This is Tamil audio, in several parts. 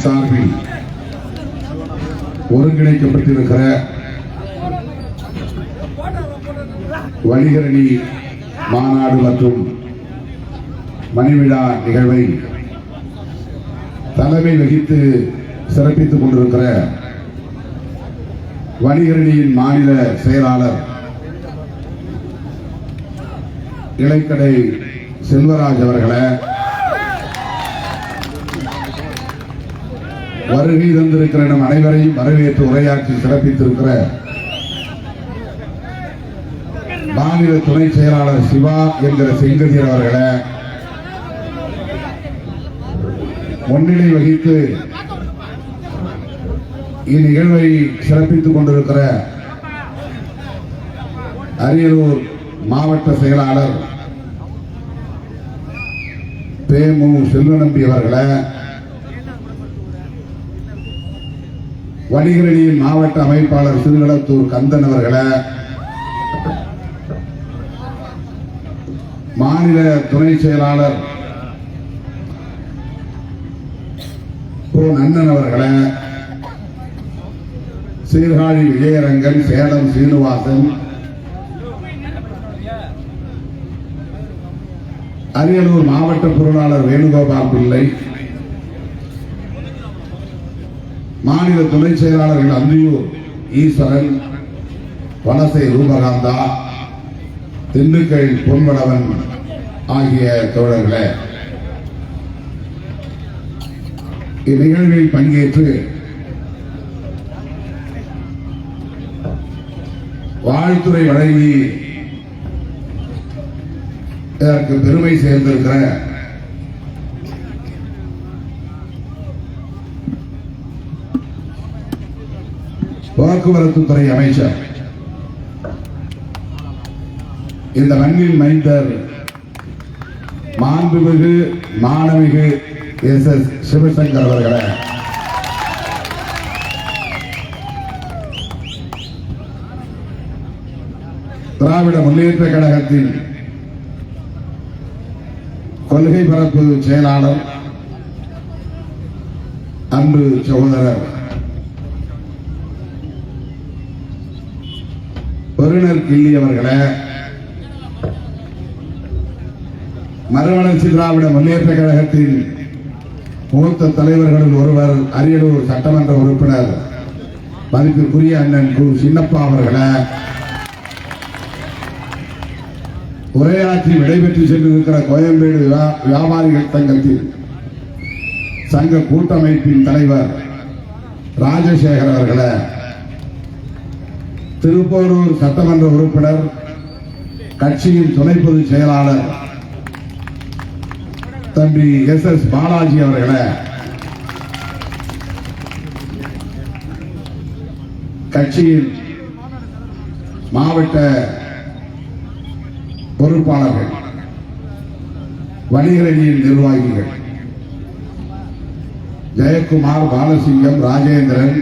சார்பில் ஒருங்கிணைக்கப்பட்டிருக்கிற வணிகரணி மாநாடு மற்றும் மணிவிழா நிகழ்வை தலைமை வகித்து சிறப்பித்துக் கொண்டிருக்கிற வணிகரணியின் மாநில செயலாளர் இலைக்கடை செல்வராஜ் அவர்களை, வருகை தந்திருக்கிற நம் அனைவரையும் வரவேற்று உரையாற்றி சிறப்பித்திருக்கிற மாநில துணை செயலாளர் சிவா என்கிற செங்கதிர் அவர்களை, முன்னிலை வகித்து இந்நிகழ்வை சிறப்பித்துக் கொண்டிருக்கிற அரியலூர் மாவட்ட செயலாளர் பேமு செல்வநம்பி அவர்களை, வணிகரணியின் மாவட்ட அமைப்பாளர் சிறுகளத்தூர் கந்தன் அவர்களை, மாநில துணை செயலாளர் நன்னன் அவர்களை, சீர்காழி விஜயரங்கன், சேலம் சீனிவாசன், அரியலூர் மாவட்ட பொருளாளர் வேணுகோபால் பிள்ளை, மாநில துணை செயலாளர்கள் அந்தியூர் ஈஸ்வரன், வலசை ரூபகாந்தா, திண்டுக்கல் பொன்வளவன் ஆகிய தோழர்களே, இந்நிகழ்வில் பங்கேற்று வாழ்த்துறை வழங்கி இதற்கு பெருமை சேர்ந்திருக்கிற போக்குவரத்து துறை அமைச்சர், இந்த மண்ணில் மைந்தர் மாண்புமிகு மாணவிகு SS சிவசங்கர் அவர்களை, திராவிட முன்னேற்ற கழகத்தின் கொள்கை பரப்பு செயலாளர் அன்பு சகோதரர் பெருநர் கிள்ளி அவர்களை, மறுமலர்ச்சி திராவிட முன்னேற்ற கழகத்தின் மூத்த தலைவர்களில் ஒருவர், அரியலூர் சட்டமன்ற உறுப்பினர் மதிப்பிற்குரிய அண்ணன் கு சின்னப்பா அவர்களை, உரையாற்றி விடைபெற்று சென்றிருக்கிற கோயம்பேடு வியாபாரிகள் சங்கத்தின் சங்க கூட்டமைப்பின் தலைவர் ராஜசேகர் அவர்களை, திருப்போரூர் சட்டமன்ற உறுப்பினர் கட்சியின் துணை பொதுச் செயலாளர் தம்பி SS பாலாஜி அவர்களை, கட்சியின் மாவட்ட பொறுப்பாளர்கள், வணிகரணியின் நிர்வாகிகள் ஜெயக்குமார், பாலசிங்கம், ராஜேந்திரன்,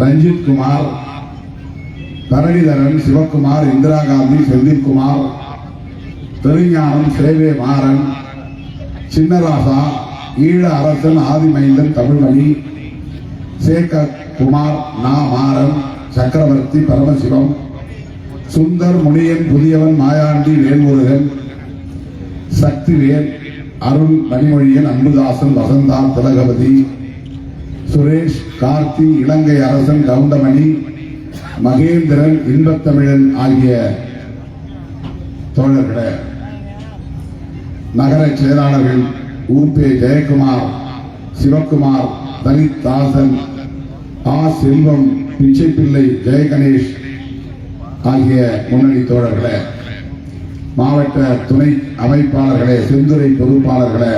ரஞ்சித் குமார், பரணிதரன், சிவக்குமார், இந்திரா காந்தி, செந்தில்குமார், பெருஞானம், சேவே மாறன், சின்னராசா, ஈழ அரசன், ஆதிமைந்தன், தமிழ்மணி, சேகர் குமார், நா மாறன், சக்கரவர்த்தி, பரமசிவம், சுந்தர், முனியன், புதியவன், மாயாண்டி, வேல்முருகன், சக்திவேல், அருள், மணிமொழியன், அன்புதாசன், வசந்தா, திலகவதி, சுரேஷ், கார்த்தி, இலங்கை அரசன், கவுண்டமணி, மகேந்திரன், இன்பத்தமிழன் ஆகிய தோழர்களே, நகர செயலாளர்கள் ஊபே ஜெயக்குமார், சிவக்குமார், தலித் தாசன், ஆ செல்வம், பிச்சைப்பிள்ளை, ஜெயகணேஷ் ஆகிய முன்னணி தோழர்களே, மாவட்ட துணை அமைப்பாளர்களே, செந்துறை பொறுப்பாளர்களே,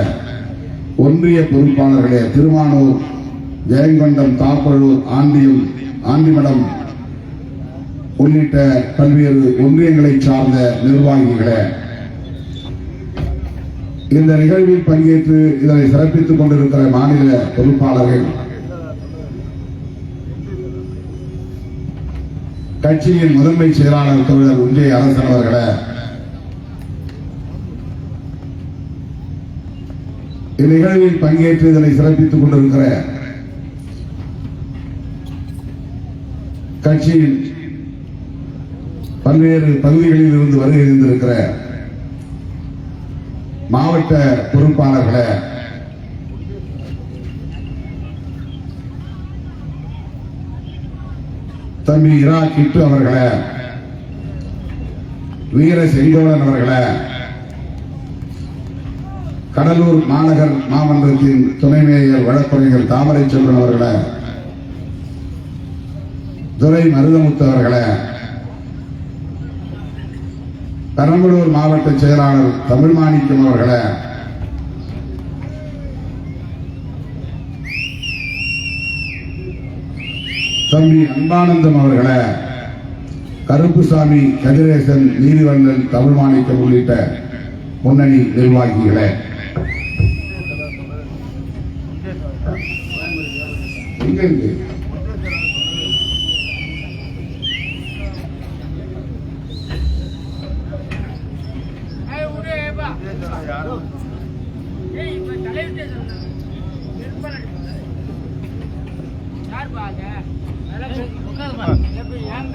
ஒன்றிய பொறுப்பாளர்களே, திருமானூர், ஜெயங்கொண்டம், தாப்பழூர், ஆண்டிமடம் உள்ளிட்ட பல்வேறு ஒன்றியங்களை சார்ந்த நிர்வாகிகளே, இந்த நிகழ்வில் பங்கேற்று இதனை சிறப்பித்துக் கொண்டிருக்கிற மாநில பொறுப்பாளர்கள், கட்சியின் முதன்மை செயலாளர் தோழர் உஞ்சை அரசன் அவர்களை, இந்நிகழ்வில் பங்கேற்று இதனை சிறப்பித்துக் கொண்டிருக்கிற கட்சியின் பல்வேறு பகுதிகளில் இருந்து வருகை இருந்திருக்கிற மாவட்ட பொறுப்பாளர்களே, தம்பி இரா கிட்டு அவர்களே, வீர செங்கோடன் அவர்களே, கடலூர் மாநகர் மாமன்றத்தின் துணை மேயர் வழக்கறிஞர் தாமரை செல்வன் அவர்களே, துரை மருதமுத்து அவர்களே, பெரம்பலூர் மாவட்ட செயலாளர் தமிழ் மாணிக்கம் அவர்களே, தம்பி அன்பானந்தம் அவர்களே, கருப்புசாமி, கதிரேசன், நீதிவண்ணன், தமிழ் மாணிக்கம் உள்ளிட்ட முன்னணி நிர்வாகிகளே,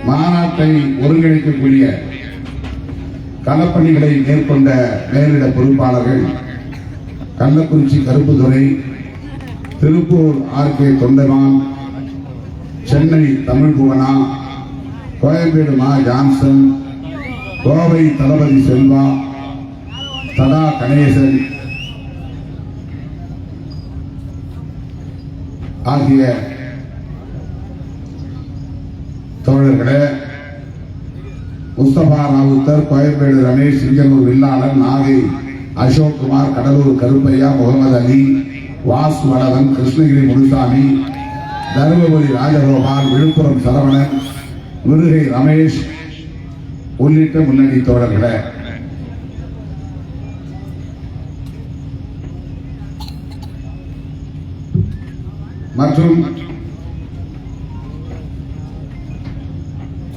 மாநாட்டை ஒருங்கிணைக்கக்கூடிய களப்பணிகளை மேற்கொண்ட மேலிட பொறுப்பாளர்கள் கள்ளக்குறிச்சி கருப்புதுறை, திருப்பூர் ஆர்.கே. தொண்டமான், சென்னை தமிழ் புவனா, கோயம்பேடு மா ஜான்சன், கோவை தளபதி செல்வா, தடா கணேசன் ஆகிய தோழர்களே, முஸ்தபா ராவுத்தர், கோயம்பேடு ரமேஷ், சிங்கனூர் வில்லாளன், நாகை அசோக் குமார், கடலூர் கருப்பையா, முகமது அலி, வாசு வளவன், கிருஷ்ணகிரி முனுசாமி, தருமபுரி ராஜகோபால், விழுப்புரம் சரவணன், விருகை ரமேஷ் உள்ளிட்ட முன்னணி தோழர்களே, மற்றும்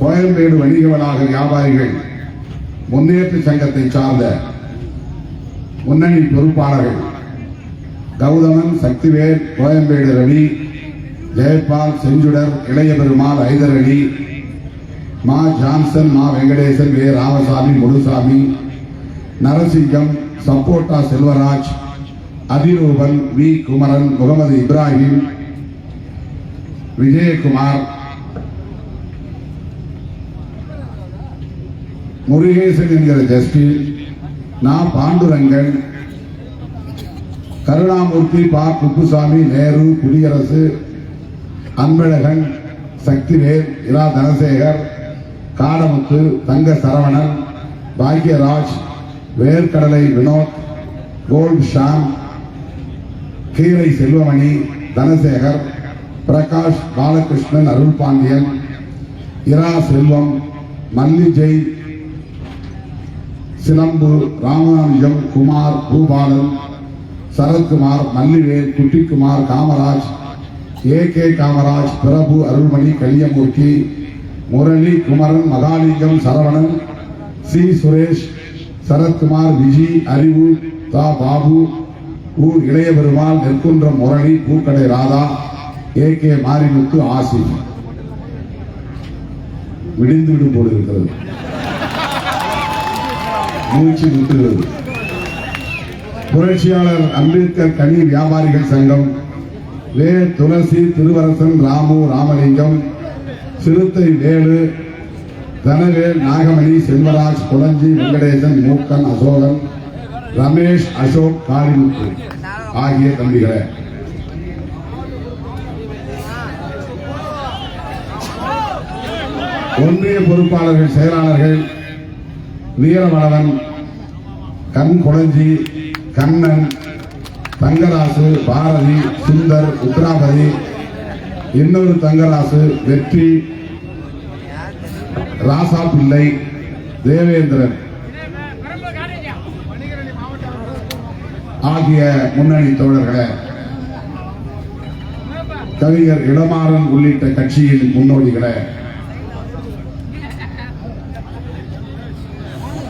கோயம்பேடு வணிக வளாக வியாபாரிகள் முன்னேற்ற சங்கத்தை சார்ந்த முன்னணி பொறுப்பாளர்கள் கௌதமன், சக்திவேல், கோயம்பேடு ரவி, ஜெயபால், செஞ்சுடர், இளைய பெருமாள், ஐதர் அலி, மா ஜான்சன், மா வெங்கடேசன், வே ராமசாமி, முனுசாமி, நரசிங்கம், சப்போட்டா செல்வராஜ், அதிரூபன், வி குமரன், முகமது இப்ராஹிம், விஜயகுமார், முருகேசன் என்கிற ஜஸ்டின், நா பாண்டுரங்கன், கருணாமூர்த்தி, பா குப்புசாமி, நேரு, குடியரசு, அன்பழகன், சக்திவேல், இரா தனசேகர், காடமுத்து, தங்க சரவணன், பாக்யராஜ், வேர்க்கடலை வினோத், கோல்ட் ஷாம், கீரை செல்வமணி, தனசேகர், பிரகாஷ், பாலகிருஷ்ணன், அருள் பாண்டியன், இரா செல்வம், மல்லிஜெய், சிலம்பு, ராமானுஜம், குமார், பூபாலன், சரத்குமார், மல்லிவேல், குட்டிக்குமார், காமராஜ், ஏ.கே. காமராஜ், பிரபு, அருள்மணி, கலியமூர்த்தி, முரளி, குமரன், மகாலிங்கம், சரவணன், சி சுரேஷ், சரத்குமார், விஜி, அறிவு, தா பாபு, ஊ இளைய பெருமாள், நெற்குன்றம் முரளி, பூக்கடை ராதா, ஏ.கே. மாரிமுத்து, ஆசிப். விடிந்துவிடும் போல இருக்கிறது, மூச்சு விட்டுகிறது. புரட்சியாளர் அம்பேத்கர் கனி வியாபாரிகள் சங்கம், வே துளசி, திருவரசன், ராமு, ராமலிங்கம், சிறுத்தை வேலு, தனவேல், நாகமணி, செல்வராஜ், குளஞ்சி, வெங்கடேசன், மூக்கன், அசோகன், ரமேஷ், அசோக், காளிமுத்து ஆகிய தம்பிகளே, ஒன்றிய பொறுப்பாளர்கள், செயலாளர்கள் வீரவளவன், கண் குளஞ்சி, கண்ணன், தங்கராசு, பாரதி, சுந்தர், உத்ராபதி, இன்னொரு தங்கராசு, வெற்றி, ராசா பிள்ளை, தேவேந்திரன் ஆகிய முன்னணி தோழர்களே, கவிஞர் இளமாறன் உள்ளிட்ட கட்சியின் முன்னோடிகளே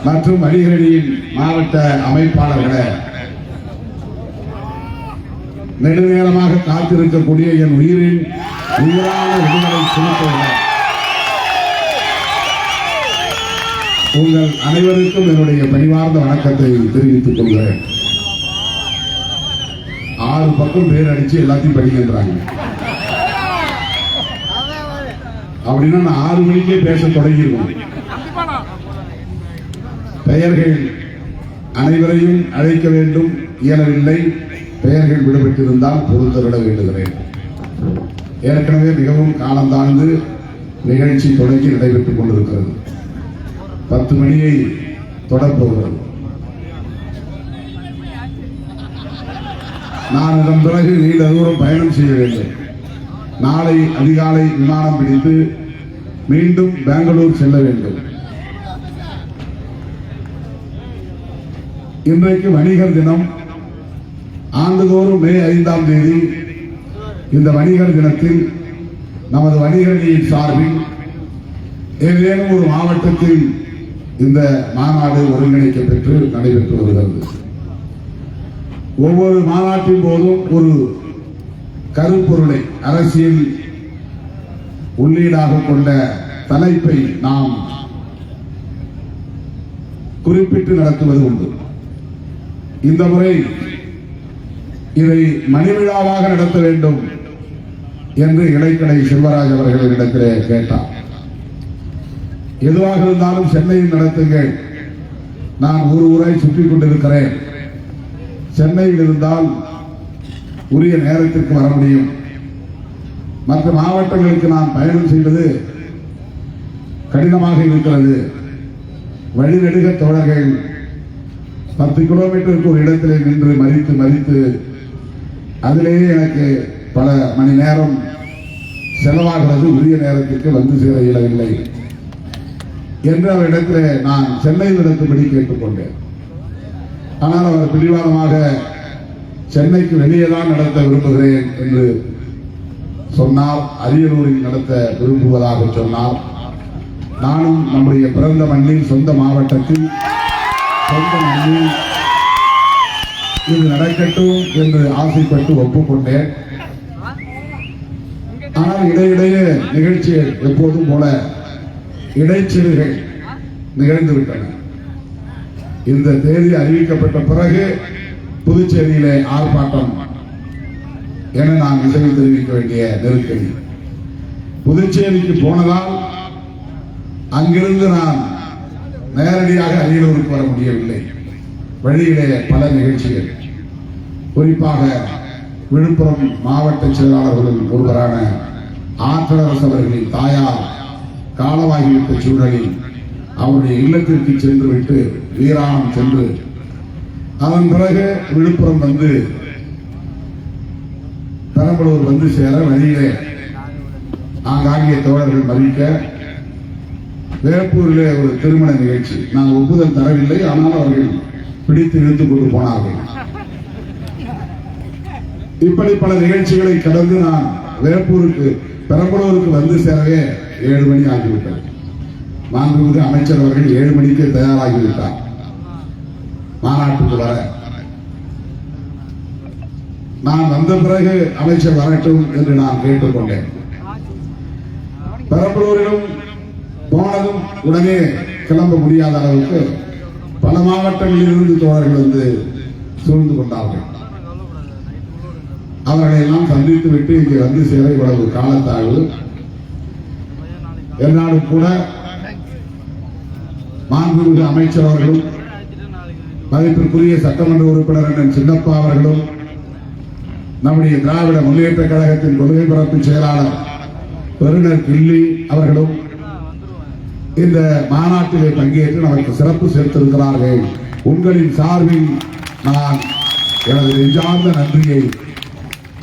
மற்றும் அடிகரடியின் மாவட்ட அமைப்பாளர்களே, நெடுநேரமாக காத்திருக்கக்கூடிய என் உயிரின் உயிரான விடுதலை சிறுத்தைகள் உங்கள் அனைவருக்கும் என்னுடைய பணிவார்ந்த வணக்கத்தை தெரிவித்துக் கொள்கிறேன். 6 பக்கம் பேர் அடிச்சு எல்லாத்தையும் படிக்கின்றாங்க. அப்படின்னா நான் 6 மணிக்கே பேச தொடங்கியிருக்கோம். பெயர்கள் அனைவரையும் அழைக்க வேண்டும், இயலவில்லை. பெயர்கள் விடுபட்டிருந்தால் பொறுத்தருட வேண்டுகிறேன். ஏற்கனவே மிகவும் காலந்தாழ்ந்து நிகழ்ச்சி தொடங்கி நடைபெற்றுக் கொண்டிருக்கிறது. 10 மணியை தொடர்போகிறது. நான் இதன் பிறகு நீண்ட தூரம் பயணம் செய்ய வேண்டும். நாளை அதிகாலை விமானம் பிடித்து மீண்டும் பெங்களூர் செல்ல வேண்டும். இன்றைக்கு வணிகர் தினம். ஆண்டுதோறும் மே 5ஆம் தேதி இந்த வணிகர் தினத்தில் நமது வணிகர்களின் சார்பில் ஏதேனும் ஒரு மாவட்டத்தில் இந்த மாநாடு ஒருங்கிணைக்க பெற்று நடைபெற்று வருகிறது. ஒவ்வொரு மாநாட்டின் போதும் ஒரு கருப்பொருளை, அரசியல் உள்ளீடாக கொண்ட தலைப்பை நாம் குறிப்பிட்டு நடத்துவது உண்டு. இந்த முறை இதை மணிவிழாவாக நடத்த வேண்டும் என்று இடைக்கடை செல்வராஜ் அவர்களிடத்திலே கேட்டார். எதுவாக இருந்தாலும் சென்னையில் நடத்துங்கள். நான் ஒரு ஊரை சுற்றிக் கொண்டிருக்கிறேன். சென்னையில் இருந்தால் உரிய நேரத்திற்கு வர முடியும். மற்ற மாவட்டங்களுக்கு நான் பயணம் செய்வது கடினமாக இருக்கிறது. வழிநெடுக தோழர்கள் 10 கிலோமீட்டருக்கு ஒரு இடத்திலே நின்று மறித்து அதிலேயே எனக்கு பல மணி நேரம் செலவாகிறது. உரிய நேரத்திற்கு வந்து சேர இயலவில்லை என்று அவரிடத்திலே நான் சென்னையில் நடத்தும்படி கேட்டுக்கொண்டேன். ஆனால் அவர் பிடிவாதமாக சென்னைக்கு வெளியே தான் நடத்த விரும்புகிறேன் என்று சொன்னார். அரியலூரில் நடத்த விரும்புவதாக சொன்னார். நானும் நம்முடைய பிறந்த மண்ணில், சொந்த மாவட்டத்தில், சொந்த மண்ணில் இது நடக்கட்டும் என்று ஆசைப்பட்டு ஒப்புக்கொண்டேன். ஆனால் இடையிடையே நிகழ்ச்சிகள் எப்போதும் போல இடைச்செருகள் நிகழ்ந்துவிட்டன. இந்த தேதி அறிவிக்கப்பட்ட பிறகு புதுச்சேரியிலே ஆர்ப்பாட்டம் என நான் இசைவு தெரிவிக்க வேண்டிய நெருக்கடி. புதுச்சேரிக்கு போனதால் அங்கிருந்து நான் நேரடியாக அரியலூருக்கு வர முடியவில்லை. வழியிலே பல நிகழ்ச்சிகள், குறிப்பாக விழுப்புரம் மாவட்ட செயலாளர்களில் ஒருவரான ஆற்றலரசு அவர்களின் தாயார் காலமாகிவிட்ட சூழலில் அவருடைய இல்லத்திற்கு சென்றுவிட்டு வீராணம் சென்று அதன் பிறகு விழுப்புரம் வந்து பெரம்பலூர் வந்து சேர வழியிலே ஆங்காங்கிய தோழர்கள் மதிக்க வேப்பூரிலே ஒரு திருமண நிகழ்ச்சி. நான் ஒப்புதல் தரவில்லை. ஆனால் அவர்கள் பிடித்து இழுத்துக் கொண்டு போனார்கள். இப்படி பல நிகழ்ச்சிகளை கடந்து நான் வேப்பூருக்கு, பெரம்பலூருக்கு வந்து சேரவே 7 மணி ஆகிவிட்டது. மாண்புமிகு அமைச்சர் அவர்கள் 7 மணிக்கு தயாராகிவிட்டார் மாநாட்டுக்கு வர. நான் வந்த பிறகு அமைச்சர் வரட்டும் என்று நான் கேட்டுக்கொண்டேன். பெரம்பலூரிலும் போனதும் உடனே கிளம்ப முடியாத அளவுக்கு பல மாவட்டங்களில் இருந்து தோழர்கள் வந்து சூழ்ந்து கொண்டார்கள். அவர்களை எல்லாம் சந்தித்து விட்டு இங்கே வந்து சேர இவ்வளவு காலத்தாழ்வு. என்னாலும் கூட மாண்புமிகு அமைச்சர் அவர்களும் மதிப்பிற்குரிய சட்டமன்ற உறுப்பினர் அண்ணன் சின்னப்பா அவர்களும் நம்முடைய திராவிட முன்னேற்ற கழகத்தின் கொள்கை பரப்பு செயலாளர் பெருநர் கிள்ளி அவர்களும் இந்த மாநாட்டிலே பங்கேற்று நமக்கு சிறப்பு சேர்த்திருக்கிறார்கள். உங்களின் சார்பில் நான் எனது நெஞ்சார்ந்த நன்றியை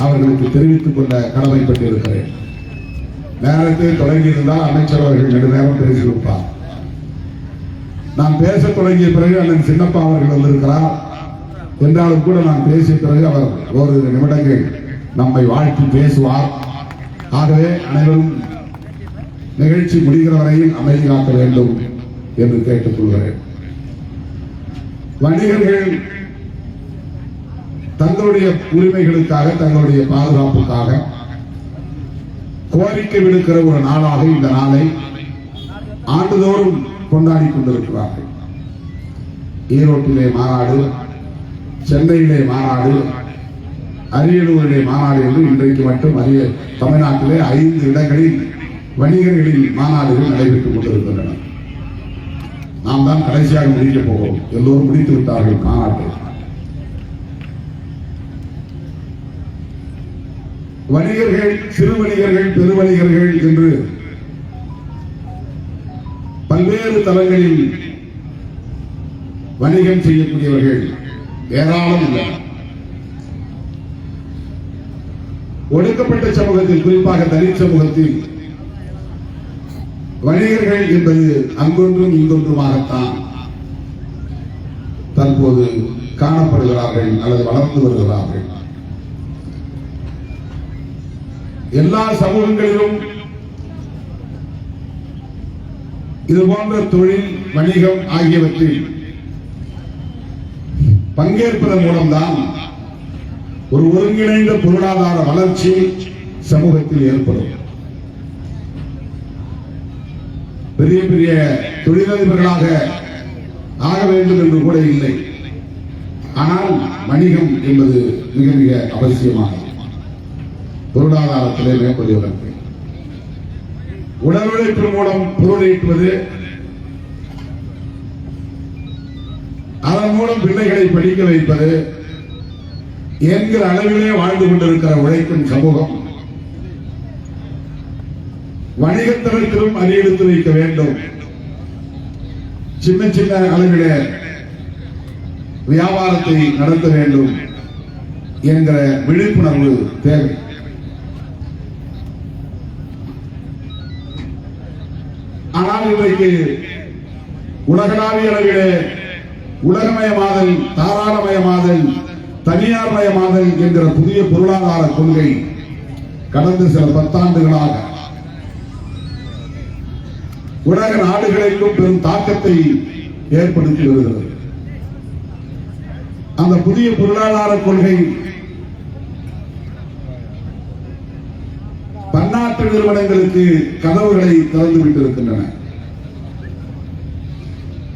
அவர்களுக்கு தெரிவித்துக் கொள்ள கடமைப்பட்டிருக்கிறேன். நேரத்தை தொடங்கியிருந்தால் அமைச்சர் அவர்கள் நெடுநேரம் பேசியிருப்பார். நான் பேச தொடங்கிய பிறகு அண்ணன் சின்னப்பா அவர்கள் வந்திருக்கிறார் என்றாலும் கூட நான் பேசிய பிறகு அவர் ஒரு நிமிடங்கள் நம்மை வாழ்த்தி பேசுவார். ஆகவே அனைவரும் நிகழ்ச்சி முடிகிற வரையில் அமைதி காக்க வேண்டும் என்று கேட்டுக் கொள்கிறேன். வணிகர்கள் தங்களுடைய உரிமைகளுக்காக, தங்களுடைய பாதுகாப்புக்காக கோரிக்கை விடுக்கிற ஒரு நாளாக இந்த நாளை ஆண்டுதோறும் கொண்டாடி கொண்டிருக்கிறார்கள். ஈரோட்டிலே மாநாடு, சென்னையிலே மாநாடு, அரியலூரிலே மாநாடு என்று இன்றைக்கு மட்டும் தமிழ்நாட்டிலே 5 இடங்களில் வணிகர்களின் மாநாடுகள் நடைபெற்றுக் கொண்டிருக்கின்றன. நாம் தான் கடைசியாக முடிக்கப் போவோம். எல்லோரும் முடித்து விட்டார்கள் மாநாட்டை. வணிகர்கள், சிறு வணிகர்கள், பெரு வணிகர்கள் என்று பல்வேறு தளங்களில் வணிகம் செய்யக்கூடியவர்கள் ஏராளம் இல்லை. ஒடுக்கப்பட்ட சமூகத்தில், குறிப்பாக தலித் சமூகத்தில் வணிகர்கள் என்பது அங்கொன்றும் இங்கொன்றுமாகத்தான் தற்போது காணப்படுகிறார்கள் அல்லது வளர்ந்து வருகிறார்கள். எல்லா சமூகங்களிலும் இது போன்ற தொழில், வணிகம் ஆகியவற்றில் பங்கேற்பதன் மூலம்தான் ஒரு ஒருங்கிணைந்த பொருளாதார வளர்ச்சி சமூகத்தில் ஏற்படும். பெரிய பெரிய தொழிலதிபர்களாக ஆக வேண்டும் என்று கூட இல்லை. ஆனால் வணிகம் என்பது மிக மிக அவசியமானது. பொருளாதாரத்திலே மேம்படுவதற்கு உடல் உழைப்பு மூலம் பொருள் ஈட்டுவது, அதன் மூலம் பிள்ளைகளை படிக்க வைப்பது என்கிற அளவிலே வாழ்ந்து கொண்டிருக்கிற உழைக்கும் சமூகம் வணிகத்தரத்திலும் அடியெடுத்து வைக்க வேண்டும். சின்ன சின்ன அளவிலே வியாபாரத்தை நடத்த வேண்டும் என்கிற விழிப்புணர்வு தேவை. ஆனால் இன்றைக்கு உலகளாவிய அளவிலே உலகமயமாதல், தாராளமயமாதல், தனியார் மயமாதல் என்கிற புதிய பொருளாதார கொள்கை கடந்த சில 10 ஆண்டுகளாக உலக நாடுகளிலும் பெரும் தாக்கத்தை ஏற்படுத்தி வருகிறது. அந்த புதிய பொருளாதார கொள்கை பன்னாட்டு நிறுவனங்களுக்கு கதவுகளை திறந்து விட்டிருக்கின்றன.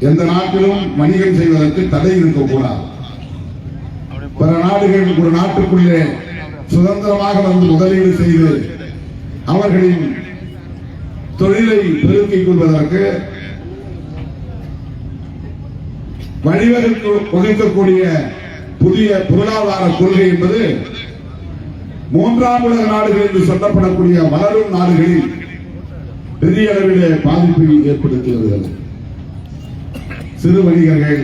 எந்த நாட்டிலும் வணிகம் செய்வதற்கு தடை இருக்கக்கூடாது. பிற நாடுகள் ஒரு நாட்டுக்குள்ளே சுதந்திரமாக வந்து முதலீடு செய்து அவர்களின் தொழிலை பெருக்கிக் கொள்வதற்கு வழிவகுக்கக்கூடிய புதிய பொருளாதார கொள்கை என்பது 3ஆம் உலக நாடுகள் என்று சொல்லப்படக்கூடிய வளரும் நாடுகளில் பெரிய அளவிலே பாதிப்பை ஏற்படுத்தி வருகிறது. சிறு வணிகர்கள்,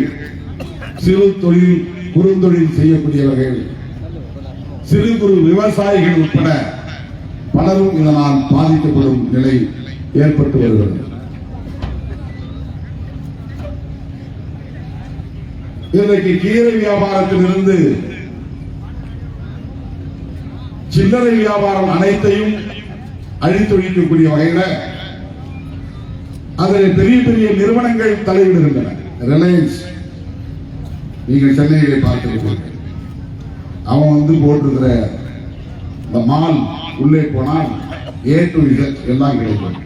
சிறு தொழில், குறுந்தொழில் செய்யக்கூடியவர்கள், சிறு குறு விவசாயிகள் உட்பட பலரும் இதனால் பாதிக்கப்படும் நிலை ஏற்பட்டு வருகிறது. இன்றைக்கு கீரை வியாபாரத்திலிருந்து சில்லறை வியாபாரம் அனைத்தையும் அழித்தொழிக்கக்கூடிய வகையில் அதில் பெரிய பெரிய நிறுவனங்கள் தலையிடுகின்றன. ரிலையன்ஸ், நீங்கள் சென்னையிலே பார்த்திருப்பீர்கள். அவன் போட்டிருக்கிற இந்த மால் உள்ளே போனால் A to Z எல்லாம் கிடைக்கும்.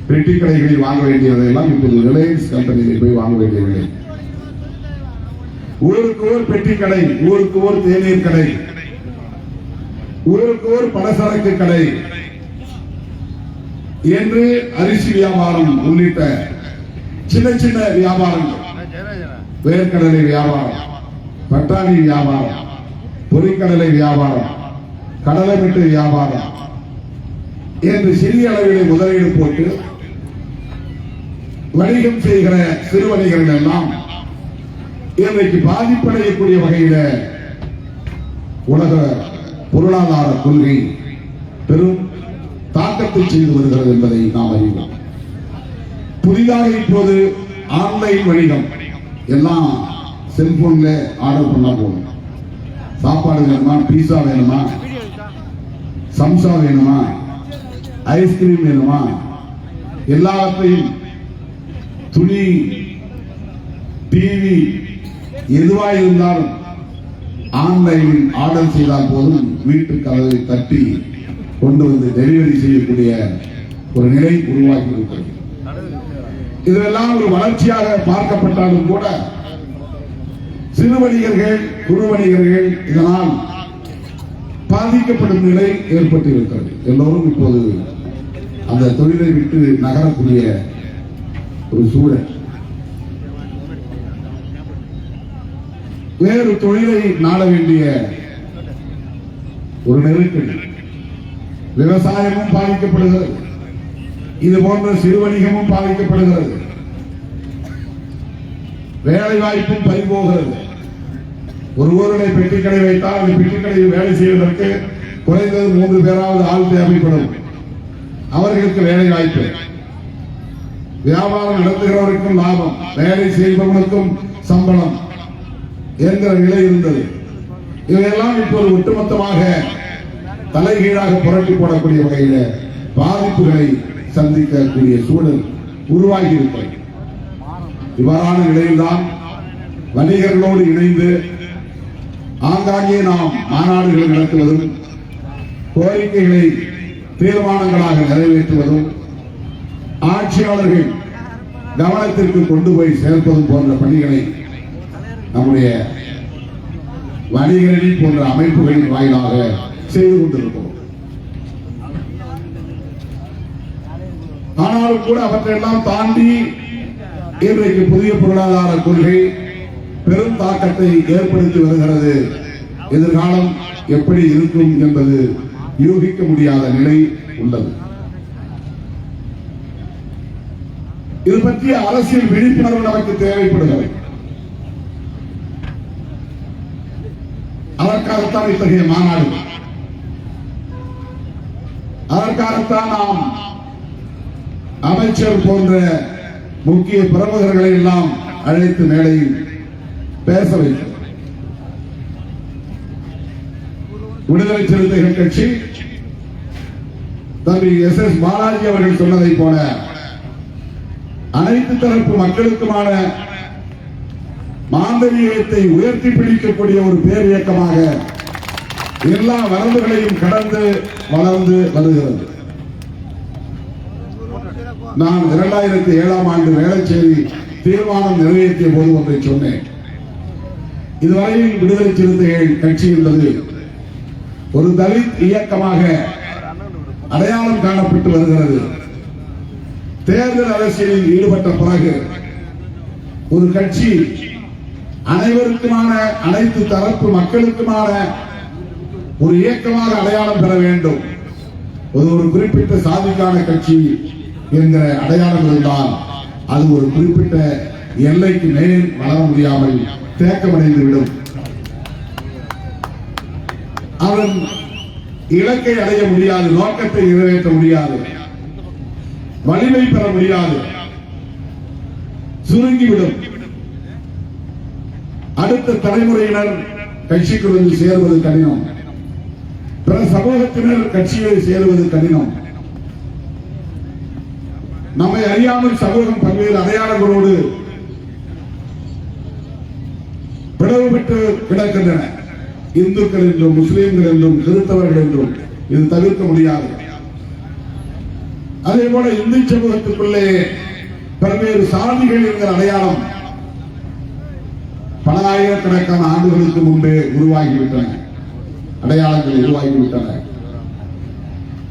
பெட்டி கடைகளில் வாங்க வேண்டியதையெல்லாம் இப்போது ரிலையன்ஸ் கம்பெனியில் போய் வாங்க வேண்டியவில்லை. ஊருக்கு ஓர் பெட்டி கடை, ஊருக்கு ஓர் தேநீர் கடை, ஊருக்கு ஓர் பலசரக்கு கடை என்று அரிசி வியாபாரம் உள்ளிட்ட சின்ன சின்ன வியாபாரங்கள், வேர்க்கடலை வியாபாரம், பட்டாணி வியாபாரம், பொறிக்கடலை வியாபாரம், கடலை மிட்டு வியாபாரம் என்று சிறிய அளவிலே முதலீடு போட்டு வணிகம் செய்கிற சிறு வணிகர்கள் எல்லாம் இன்றைக்கு பாதிப்படையக்கூடிய வகையில உலக பொருளாதார கொள்கை பெரும் தாக்கத்தை செய்து வருகிறது என்பதை நாம் அறிவோம். புதிதாக இப்போது ஆன்லைன் வணிகம் எல்லாம் செல்போன்ல ஆர்டர் பண்ணா போதும். சாப்பாடு வேணுமா, பீஸா வேணுமா, சம்சா வேணுமா, ஐஸ்கிரீம் வேணுமா, எல்லாத்தையும் துணி, டிவி எதுவாக இருந்தாலும் ஆன்லைனில் ஆர்டர் செய்தால் போதும் வீட்டு கதவை தட்டி கொண்டு வந்து டெலிவரி செய்யக்கூடிய ஒரு நிலை உருவாக்கி இருக்கிறது. இதெல்லாம் ஒரு வளர்ச்சியாக பார்க்கப்பட்டாலும் கூட சிறு வணிகர்கள், குறு வணிகர்கள் இதனால் பாதிக்கப்படும் நிலை ஏற்பட்டிருக்கிறது. எல்லோரும் இப்போது அந்த தொழிலை விட்டு நகரக்கூடிய ஒரு சூழல். வேறு தொழிலை நாட வேண்டிய ஒரு நெருக்கடி. விவசாயமும் பாதிக்கப்படுகிறது, இது போன்ற சிறு வணிகமும் பாதிக்கப்படுகிறது, வேலை வாய்ப்பும் பறிபோகிறது. ஒருவருடைய பெட்டிக்கடை வைத்தால் அந்த பெட்டிக்கடையில் வேலை செய்வதற்கு குறைந்தது 3 பேராவது ஆள் தேவைப்படும். அவர்களுக்கு வேலை வாய்ப்பு, வியாபாரம் நடத்துகிறவருக்கும் லாபம், வேலை செய்பவனுக்கும் சம்பளம் என்கிற நிலை இருந்தது. இவையெல்லாம் இப்போது ஒட்டுமொத்தமாக தலைகீழாக புரட்டி போடக்கூடிய வகையில பாதிப்புகளை சந்திக்கக்கூடிய சூழல் உருவாகி இருக்கிறது. இவ்வாறான நிலையில்தான் வணிகர்களோடு இணைந்து ஆங்காங்கே நாம் மாநாடுகளை நடத்துவதும் கோரிக்கைகளை தீர்மானங்களாக நிறைவேற்றுவதும் ஆட்சியாளர்கள் கவனத்திற்கு கொண்டு போய் சேர்ப்பதும் போன்ற பணிகளை நம்முடைய வணிகரணி போன்ற அமைப்புகளின் வாயிலாக செய்து கொண்டிருக்கிறோம். ஆனாலும் கூட அவற்றையெல்லாம் தாண்டி இன்றைக்கு புதிய பொருளாதார கொள்கை பெரும் தாக்கத்தை ஏற்படுத்தி வருகிறது. எதிர்காலம் எப்படி இருக்கும் என்பது யூகிக்க முடியாத நிலை உள்ளது. இது பற்றிய அரசியல் விழிப்புணர்வு நமக்கு தேவைப்படுகிறது. அதற்காகத்தான் இத்தகைய மாநாடு, அதற்காகத்தான் நாம் அமைச்சர் போன்ற முக்கிய பிரமுகர்களை எல்லாம் அழைத்து மேடையில் பேச வைத்தோம். விடுதலை சிறுத்தைகள் கட்சி தம்பி SS பாலாஜி அவர்கள் சொன்னதை போல அனைத்து தரப்பு மக்களுக்குமான மாந்தரீகத்தை உயர்த்தி பிடிக்கக்கூடிய ஒரு பேர் இயக்கமாக எல்லா வரம்புகளையும் கடந்து வளர்ந்து வருகிறது. நான் 2007ஆம் ஆண்டு வேளச்சேரி தீர்மானம் நிறைவேற்றிய போது ஒன்றை சொன்னேன். இதுவரையில் விடுதலை சிறுத்தைகள் கட்சி என்பது ஒரு தலித் இயக்கமாக அடையாளம் காணப்பட்டு வருகிறது. தேர்தல் அரசியலில் ஈடுபட்ட பிறகு ஒரு கட்சி அனைவருக்குமான, அனைத்து தரப்பு மக்களுக்குமான ஒரு இயக்கமாக அடையாளம் பெற வேண்டும். ஒரு குறிப்பிட்ட சாதிக்கான கட்சி என்கிற அடையாளம் இருந்தால் அது ஒரு குறிப்பிட்ட எல்லைக்கு மேல் வளர முடியாமல் தேக்கமடைந்துவிடும். அவன் இலக்கை அடைய முடியாது, நோக்கத்தை நிறைவேற்ற முடியாது, வலிமை பெற முடியாது, சுருங்கிவிடும். அடுத்த தலைமுறையினர் கட்சிக்கு வந்து சேருவது கடினம், பிற சமூகத்தினர் கட்சியில் சேருவது கடினம். நம்மை அறியாமல் சமூகம் பல்வேறு அடையாளங்களோடு பிளவுபட்டு கிடக்கின்றன. இந்துக்கள் என்றும், முஸ்லீம்கள் என்றும், கிறிஸ்தவர்கள் என்றும் இது தவிர்க்க முடியாது. அதே போல இந்து சமூகத்துக்குள்ளே பல்வேறு சாதிகள் என்கிற அடையாளம் பல ஆயிரக்கணக்கான ஆண்டுகளுக்கு முன்பே உருவாகிவிட்டன, அடையாளங்கள் உருவாகிவிட்டன.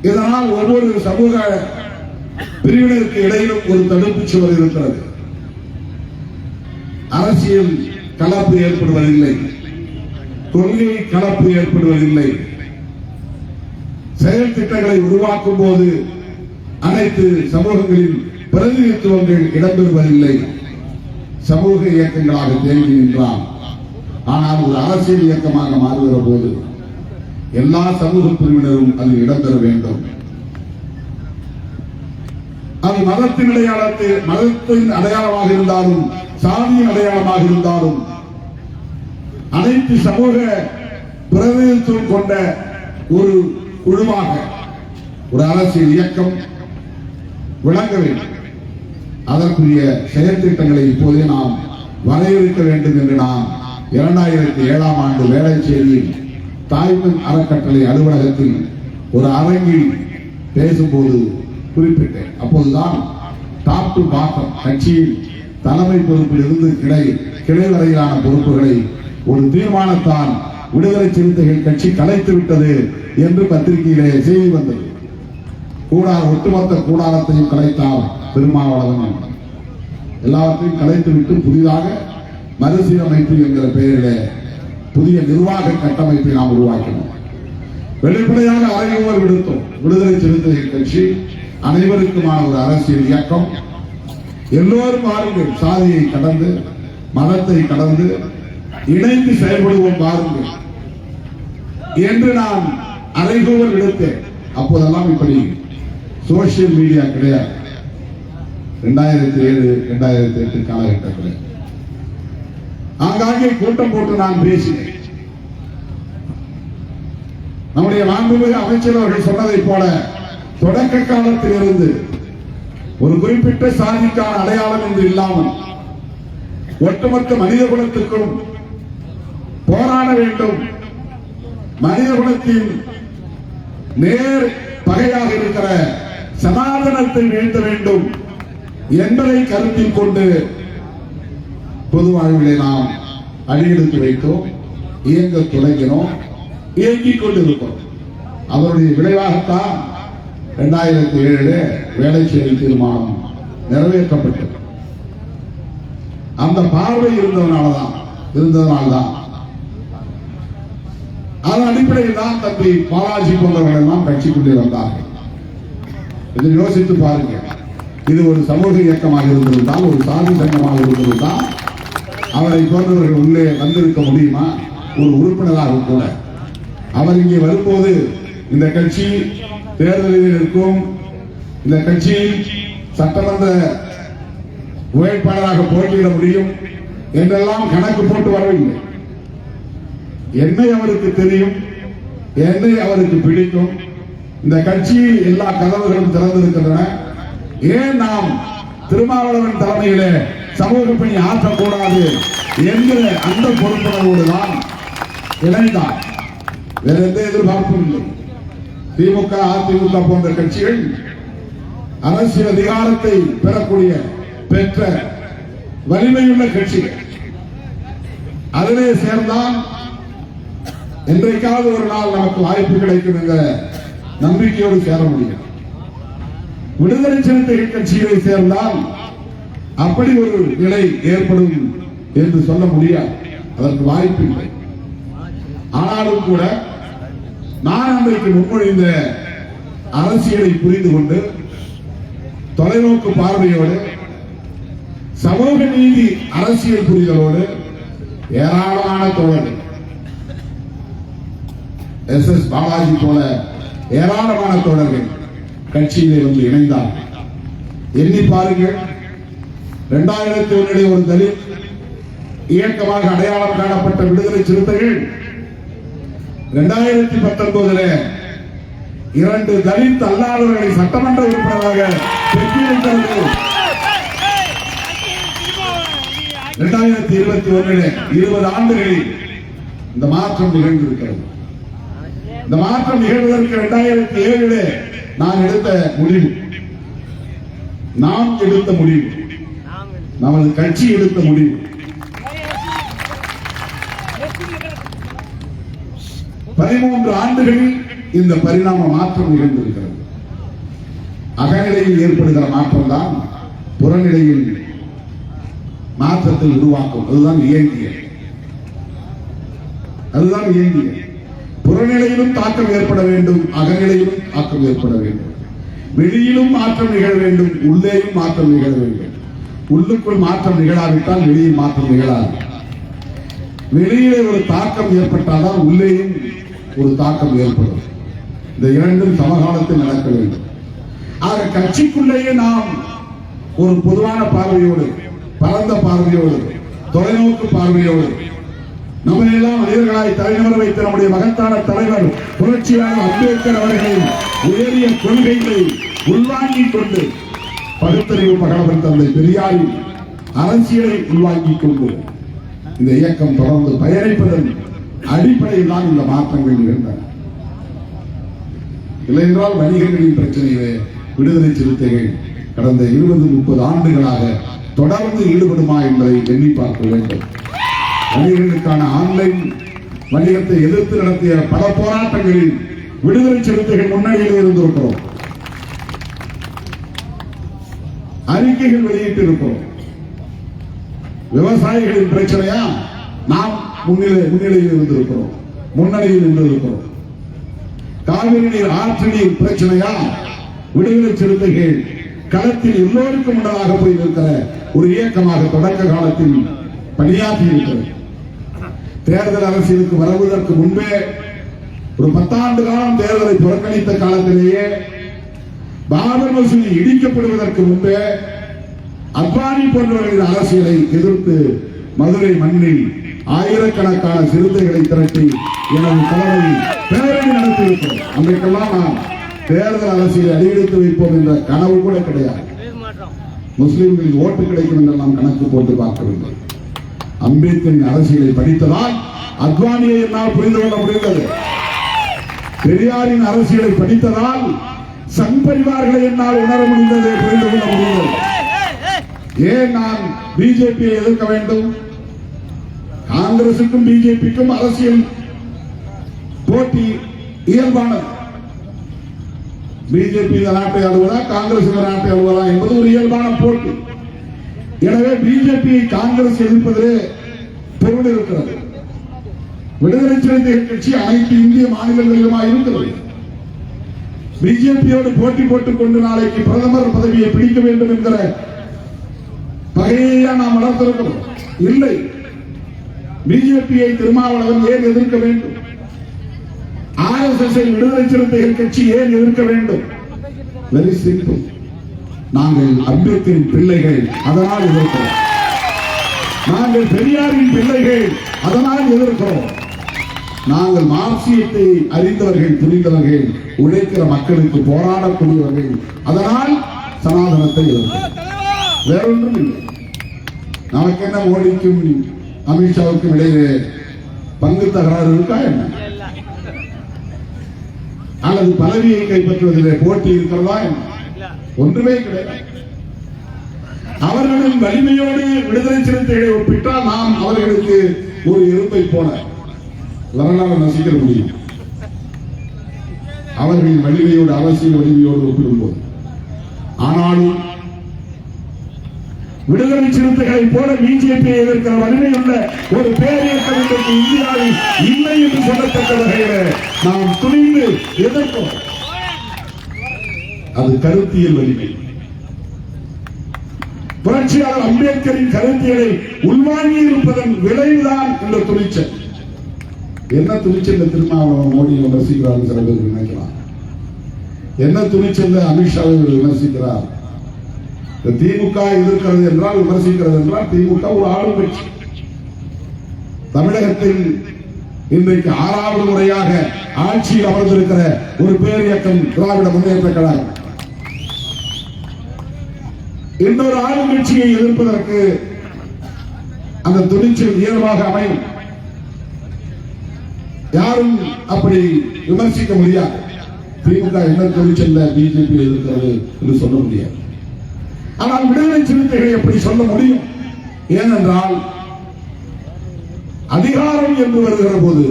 இதனால் ஒவ்வொரு சமூக பிரிவினருக்கு இடையிலும் ஒரு தடுப்பு சுவர் இருக்கிறது. அரசியல் கலப்பு ஏற்படுவதில்லை, கொள்கை கலப்பு ஏற்படுவதில்லை. செயல் திட்டங்களை உருவாக்கும் போது அனைத்து சமூகங்களின் பிரதிநிதித்துவங்கள் இடம்பெறுவதில்லை. சமூக இயக்கங்களாக தேங்கி நின்றான். ஆனால் ஒரு அரசியல் இயக்கமாக மாறுகிற போது எல்லா சமூக பிரிவினரும் அதில் இடம்பெற வேண்டும். அது மதத்தின் அடையாளமாக இருந்தாலும், சாதியின் அடையாளமாக இருந்தாலும், அனைத்து சமூக பிரதிநிதித்துவம் கொண்ட ஒரு குழுவாக ஒரு அரசியல் இயக்கம் விளங்க வேண்டும். அதற்குரிய செயல் திட்டங்களை இப்போதே நாம் வரையறுக்க வேண்டும் என்று நான் 2007ஆம் ஆண்டு வேளச்சேரியில் தாய்மன் அறக்கட்டளை அலுவலகத்தில் ஒரு அரங்கில் பேசும்போது குறிப்பிட்டேன். அப்போதுதான் டாப் டு பாட்டம் கட்சியில் தலைமை பொறுப்பில் இருந்து கிளை வரையிலான பொறுப்புகளை ஒரு தீர்மானத்தால் விடுதலை சிறுத்தைகள் கட்சி கலைத்து விட்டது என்று பத்திரிகையிலே செய்தி வந்தது. ஒட்டுமொத்த கூடாரத்தையும் கலைத்தார் திருமாவளவன். எல்லாவற்றையும் கலைத்துவிட்டு புதிதாக மறுசீரமைப்பு என்கிற பெயரிலே புதிய நிர்வாக கட்டமைப்பை நாம் உருவாக்கினோம். வெளிப்படையாக அறைகூவல் விடுத்தோம். விடுதலை சிறுத்தைகள் கட்சி அனைவருக்குமான ஒரு அரசியல் இயக்கம். எல்லோரும் வாருங்கள், சாதியை கடந்து மதத்தை கடந்து இணைந்து செயல்படுவோம் வாருங்கள் என்று நான் அறைகூவல் விடுத்தேன். அப்போதெல்லாம் இப்படி சோசியல் மீடியா கிடையாது. 2007 2008 காலகட்டத்தில் ஆங்காங்கே கூட்டம் போட்டு நான் பேசினேன். நம்முடைய மாண்புமிகு அமைச்சர் அவர்கள் சொன்னதை போல தொடக்க காலத்தில் இருந்து ஒரு குறிப்பிட்ட சாதிக்கான அடையாளம் என்று இல்லாமல் ஒட்டுமொத்த மனித குலத்துக்கும் போராட வேண்டும், மனித குலத்தின் நேர் பகையாக இருக்கிற சனாதனத்தை வீழ்த்த வேண்டும் என்பதை கருத்தில் கொண்டு பொது வாழ்விலே நாம் அடியெடுத்து வைத்தோம், இயங்க தொடங்கினோம், இயங்கிக் கொண்டிருக்கிறோம். அதனுடைய விளைவாகத்தான் 2007 வேளச்சேரி தீர்மானம் நிறைவேற்றப்பட்டது. அந்த பார்வை இருந்ததனால்தான் அதன் அடிப்படையில் தான் தம்பி பாலாஜி போன்றவர்கள் எல்லாம் கட்சிக்குள்ளே வந்தார்கள். இதை யோசித்து பாருங்க. இது ஒரு சமூக இயக்கமாக இருந்திருந்தால், ஒரு சாதி சங்கமாக இருந்திருந்தால் அவரை போன்றவர்கள் உள்ளே வந்திருக்க முடியுமா? ஒரு உறுப்பினராக கூட அவர் இங்கே வரும்போது இந்த கட்சி தேர்தலில் இருக்கும், இந்த கட்சி சட்டமன்ற வேட்பாளராக போட்டியிட முடியும் என்றெல்லாம் கணக்கு போட்டு வரவில்லை. என்னை அவருக்கு தெரியும், என்னை அவருக்கு பிடிக்கும், இந்த கட்சியில் எல்லா கதவுகளும் திறந்திருக்கின்றன, ஏன் நாம் திருமாவளவன் தலைமையிலே சமூக பணி ஆற்றக்கூடாது என்கிற அந்த பொறுப்புணர்வோடு தான் இணைந்தார். வேற எந்த எதிர்பார்ப்பும் இல்லை. திமுக அதிமுக போன்ற கட்சிகள் அரசியல் அதிகாரத்தை பெற்ற வலிமையுள்ள கட்சிகள். அதிலே சேர்ந்தால் என்றைக்காவது ஒரு நாள் நமக்கு வாய்ப்பு கிடைக்கும் என்ற நம்பிக்கையோடு சேர முடியும். விடுதலை சிறுத்தைகள் கட்சிகளை சேர்ந்தால் அப்படி ஒரு நிலை ஏற்படும் என்று சொல்ல முடியாது, அதற்கு வாய்ப்பு இல்லை. ஆனாலும் கூட நான் அன்றைக்கு முன்மொழிந்த அரசியலை புரிந்து கொண்டு தொலைநோக்கு பார்வையோடு சமூக நீதி அரசியல் புரிதலோடு ஏராளமான தோழர்கள் SS பாலாஜி போல ஏராளமான தோழர்கள் கட்சியிலே வந்து இணைந்தார்கள். எண்ணி பாருங்கள், 2001 ஒரு தலித் இயக்கமாக அடையாளம் காணப்பட்ட விடுதலை சிறுத்தைகள் 2019 2 தலித் அல்லாதவர்களை சட்டமன்ற உறுப்பினராக பெற்றிருக்கிறது. 2021 20 ஆண்டுகளில் இந்த மாற்றம் நிகழ்ந்திருக்கிறது. இந்த மாற்றம் நிகழ்வதற்கு 2007 நாம் எடுத்த முடிவு, நமது கட்சி எடுத்த முடிவு. 13 ஆண்டுகளில் இந்த பரிணாம மாற்றம் நிகழ்ந்திருக்கிறது. அகநிலையில் ஏற்படுகிற மாற்றம் தான் புறநிலையில் மாற்றத்தை உருவாக்கும். அதுதான் இயங்கிய புறநிலையிலும் தாக்கம் ஏற்பட வேண்டும், அகநிலையிலும் தாக்கம் ஏற்பட வேண்டும், வெளியிலும் மாற்றம் நிகழ வேண்டும், உள்ளேயும் மாற்றம் நிகழ வேண்டும். உள்ளுக்குள் மாற்றம் நிகழாவிட்டால் வெளியில் மாற்றம் நிகழாது. வெளியிலே ஒரு தாக்கம் ஏற்பட்டால்தான் உள்ளேயும் ஒரு தாக்கம் ஏற்படும். இந்த இரண்டும் சமகாலத்தில் நடக்க வேண்டும். ஆக கட்சிக்குள்ளேயே நாம் ஒரு பொதுவான பார்வையோடு, பரந்த பார்வையோடு, தொலைநோக்கு பார்வையோடு நம்ம எல்லாம் மனிதர்களாய் தலைநகர வைத்த நம்முடைய மகத்தான தலைவர் புரட்சியாளர் அம்பேத்கர் அவர்களின் உயரிய கொள்கைகளை உள்வாங்கிக் கொண்டு பகுத்தறிவு பகலவன் தந்தை பெரியாரின் அரசியலை உள்வாங்கிக் கொண்டு இந்த இயக்கம் தொடர்ந்து பயணிப்பதன் அடிப்படையில் தான் இந்த மாற்றங்கள் நிகழ்ந்தன. இல்லையென்றால் வணிகர்களின் பிரச்சனையிலே விடுதலை சிறுத்தைகள் கடந்த 20-30 ஆண்டுகளாக தொடர்ந்து ஈடுபடுமா என்பதை எண்ணி பார்க்க வேண்டும். வணிகர்களுக்கான ஆன்லைன் வணிகத்தை எதிர்த்து நடத்திய பல போராட்டங்களில் விடுதலை சிறுத்தைகள் முன்னணியில் இருந்திருக்கிறோம். அறிக்கைகள் வெளியிட்டிருக்கிறோம். விவசாயிகளின் பிரச்சனையா நாம் முன்னிலையில் இருந்திருக்கிறோம், முன்னணியில் இருந்திருக்கிறோம். காவிரி நீர் ஆற்று நீர் பிரச்சனையா விடுதலை சிறுத்தைகள் களத்தில் எல்லோருக்கும் முன்னதாக போய் இருக்கிற ஒரு இயக்கமாக தொடக்க காலத்தில் பணியாற்றி இருக்கிறது. தேர்தல் அரசியலுக்கு வருவதற்கு முன்பே ஒரு 10 ஆண்டு காலம் தேர்தலை புறக்கணித்த காலத்திலேயே பாபர் மசூதி இடிக்கப்படுவதற்கு முன்பே அத்வானி போன்றவர்களின் அரசியலை எதிர்த்து மதுரை மண்ணில் ஆயிரக்கணக்கான சிறுத்தைகளை திரட்டி எனது தலைமையில் பேரணி நடத்தியிருக்கிறோம். அன்றைக்கெல்லாம் நாம் தேர்தல் அரசியலை அடியெடுத்து வைப்போம் என்ற கனவு கூட கிடையாது. முஸ்லிம்களின் ஓட்டு கிடைக்கும் என்று நாம் கணக்கு போட்டு பார்க்கவில்லை. அம்பேத்கரின் அரசியலை படித்ததால் அத்வானியை என்னால் புரிந்து கொள்ள முடிந்தது. பெரியாரின் அரசியலை படித்ததால் சங் பரிவார்களை என்னால் உணர முடிந்தது, புரிந்து கொள்ள முடிந்தது. ஏன் நான் பிஜேபியை எதிர்க்க வேண்டும்? காங்கிரசுக்கும் பிஜேபிக்கும் அரசியல் போட்டி இயல்பானது. பிஜேபி இந்த நாட்டை ஆளுவதா, காங்கிரஸ் இந்த நாட்டை ஆளுவதா என்பது ஒரு இயல்பான போட்டி. எனவே பிஜேபியை காங்கிரஸ் எதிர்ப்பதிலே பொருள் இருக்கிறது. விடுதலை சிறுத்தைகள் கட்சி அனைத்து இந்திய மாநிலங்களிலுமா இருக்கிறது. பிஜேபியோடு போட்டி போட்டுக் கொண்டு நாளைக்கு பிரதமர் பதவியை பிடிக்க வேண்டும் என்கிற பகையா நாம் வளர்த்திருக்கிறோம். இல்லை, பிஜேபியை திருமாவளவன் ஏன் எதிர்க்க வேண்டும்? RSS விடுதலை சிறுத்தைகள் கட்சி ஏன் எதிர்க்க வேண்டும்? Very simple. நாங்கள் அம்பேத்கரின் பிள்ளைகள், அதனால் எதிர்க்கிறோம். நாங்கள் பெரியாரின் பிள்ளைகள், அதனால் எதிர்க்கிறோம். நாங்கள் மார்க்சியத்தை அறிந்தவர்கள், புரிந்தவர்கள், உழைக்கிற மக்களுக்கு போராடக்கூடியவர்கள், அதனால் சனாதனத்தை எதிர்க்கிறோம். வேறொன்றும் இல்லை. நமக்கு என்ன மோடிக்கும் அமித்ஷாவுக்கும் இடையே பங்கு தகராறு இருக்கா என்ன? அல்லது பதவியை கைப்பற்றுவதிலே போட்டி இருக்கிறதா என்ன? ஒன்றுமே கிடையாது. அவர்களின் வலிமையோடு விடுதலை சிறுத்தைகளை ஒப்பிட்டால் நாம் அவர்களுக்கு ஒரு எறும்பை போல வரலாறு நசிக்க முடியும். அவர்களின் வலிமையோடு, அரசியல் வலிமையோடு ஒப்பிடும்போது. ஆனாலும் விடுதலை சிறுத்தைகளை போல பிஜேபியை எதிர்க்கிற வலிமை உள்ள ஒரு பேரியக்கம் இன்றைக்கு இந்தியாவில் இல்லை என்று சொல்லத்தக்க வகையில் நாம் துணிந்து எதிர்க்கிறோம். அது கருத்தியல் வலிமை. புரட்சியாளர் அம்பேத்கரின் கருத்தியலை உள்வாங்கி இருப்பதன் விளைவுதான் இந்த துணிச்சல். என்ன துணிச்சல் திருமாவளவன் மோடியை விமர்சிக்கிறார் சில பேர் நினைக்கலாம். என்ன துணிச்சல் அமித்ஷாவை விமர்சிக்கிறார்? திமுக எதிர்க்கிறது என்றால், விமர்சிக்கிறது என்றால், திமுக ஒரு ஆளும் கட்சி. தமிழகத்தில் இன்றைக்கு 6வது முறையாக ஆட்சியில் அமர்ந்திருக்கிற ஒரு பேரியக்கம் திராவிட முன்னேற்ற கழகம். இன்னொரு ஆளும் கட்சியை எதிர்ப்பதற்கு அந்த துணிச்சல் இயல்பாக அமையும். யாரும் அப்படி விமர்சிக்க முடியாது. திமுக என்ன துணிச்சல்ல பிஜேபி எதிர்க்கிறது என்று சொல்ல முடியாது. ஆனால் விடுதலை சிறுத்தைகளை எப்படி சொல்ல முடியும்? ஏனென்றால் அதிகாரம் என்று வருகிற போது,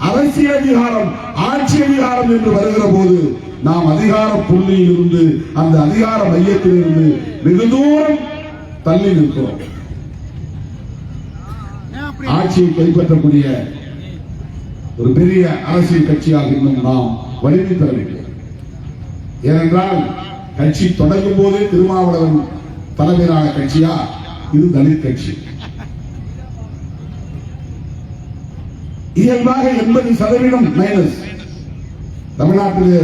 அரசியல் அதிகாரம், ஆட்சி அதிகாரம் என்று வருகிற போது, நாம் அதிகார புள்ளியில் இருந்து, அந்த அதிகார மையத்தில் இருந்து வெகு தூரம் தள்ளி நிற்கிறோம். ஆட்சியை கைப்பற்றக்கூடிய ஒரு பெரிய அரசியல் கட்சியாக இன்னும் நாம் வலிமை பெறவில்லை. ஏனென்றால் கட்சி தொடங்கும் போது திருமாவளவன் தலைமையிலான கட்சியா? இது தலித் கட்சி. இயல்பாக 80% மைனஸ். தமிழ்நாட்டில்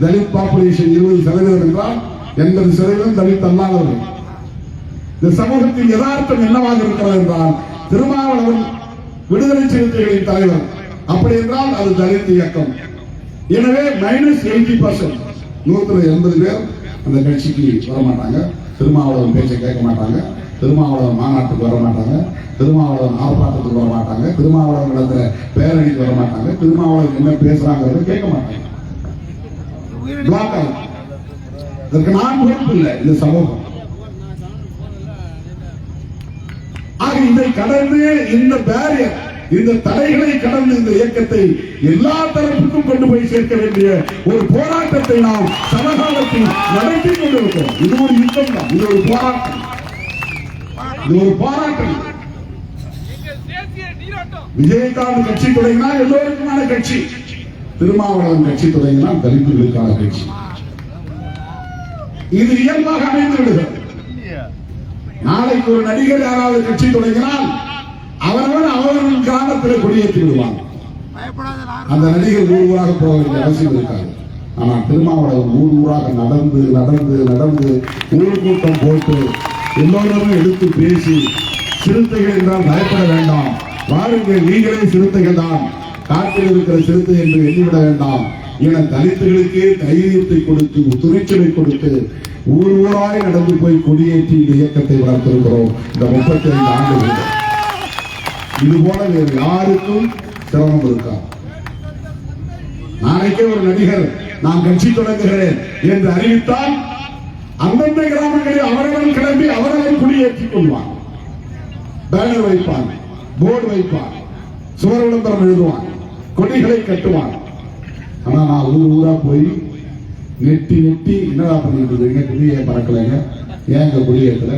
தலித் பாப்புலேஷன் 20% என்றால் 80% தலித் அல்லாதவர்கள். இந்த சமூகத்தின் யதார்த்தம் என்னவாக இருக்கிறது என்றால், திருமாவளவன் விடுதலை சிறுத்தைகளின் தலைவர். அப்படி என்றால் அது தலித் இயக்கம். எனவே -80%, 180 பேர் அந்த கட்சிக்கு வரமாட்டாங்க. திருமாவளவன் பேச்சை கேட்க மாட்டாங்க. திருமாவளவன் மாநாட்டுக்கு வர மாட்டாங்க, திருமாவளவன் ஆர்ப்பாட்டத்துக்கு வர மாட்டாங்க, திருமாவளவன் நடத்துற பேரணிக்கு வர மாட்டாங்க, திருமாவளவன் என்ன பேசுறாங்கிறத கேட்க மாட்டாங்க. பிளாக் ஆகும். இதற்கு நான் பொறுப்பு இல்லை, இந்த சமூகம். ஆக இதை கடந்து இந்த பேரியர், இந்த தடைகளை கடந்து இந்த இயக்கத்தை எல்லா தரப்புக்கும் கொண்டு போய் சேர்க்க வேண்டிய ஒரு போராட்டத்தை நாம் சமகாலத்தில் நடத்தி கொண்டிருக்கிறோம். இது ஒரு யுத்தம் தான், இது ஒரு போராட்டம், இது ஒரு போராட்டம். விஜயகாந்த் கட்சி தொடங்கினால் எல்லோருக்குமான கட்சி, திருமாவளவன் கட்சி தொடங்கினால் தலித்துகளுக்கான கட்சி. இது இயல்பாக அமைந்து விடுகிறது. நாளைக்கு ஒரு நடிகர் யாராவது கட்சி தொடங்கினால் அவர்கள் கிராமத்தில் கொடியேற்றி விடுவாங்க. அந்த நடிகர் ஊர் ஊராக போக வேண்டிய அவசியம் இருக்காது. ஆனால் திருமாவளவன் ஊர் ஊராக நடந்து நடந்து நடந்து ஊர் கூட்டம் போட்டு எல்லோருமே எடுத்து பேசி, சிறுத்தைகள் என்றால் பயப்பட வேண்டாம், வாருங்கள் நீங்களே சிறுத்தைகள் தான், காட்டில் இருக்கிற சிறுத்தை என்று எண்ணிவிட வேண்டாம் என தலித்துகளுக்கே தைரியத்தை கொடுத்து துணிச்சலை கொடுத்து ஊர் ஊராய் நடந்து போய் கொடியேற்றி இந்த இயக்கத்தை வளர்த்திருக்கிறோம். இந்த 35 ஆண்டுகள் இது போல வேறு யாருக்கும் சிரமம் இருக்கா? நாளைக்கே ஒரு நடிகர் நான் கட்சி தொடங்குகிறேன் என்று அறிவித்தால் அந்தந்த கிராமங்களில் அவர்கள் கிளம்பி அவர்களை குடியேற்றிக் கொள்வான், பேனர் வைப்பான், போர்டு வைப்பான், சுவர் விளம்பரம் எழுதுவான், கொடிகளை கட்டுவான். ஆனா நான் ஊர் ஊரா போய் நெட்டி நெட்டி என்னடா பண்ணிட்டு இருக்கீங்க, கொடியை பறக்கலைங்க, ஏங்க குடியேற்றல,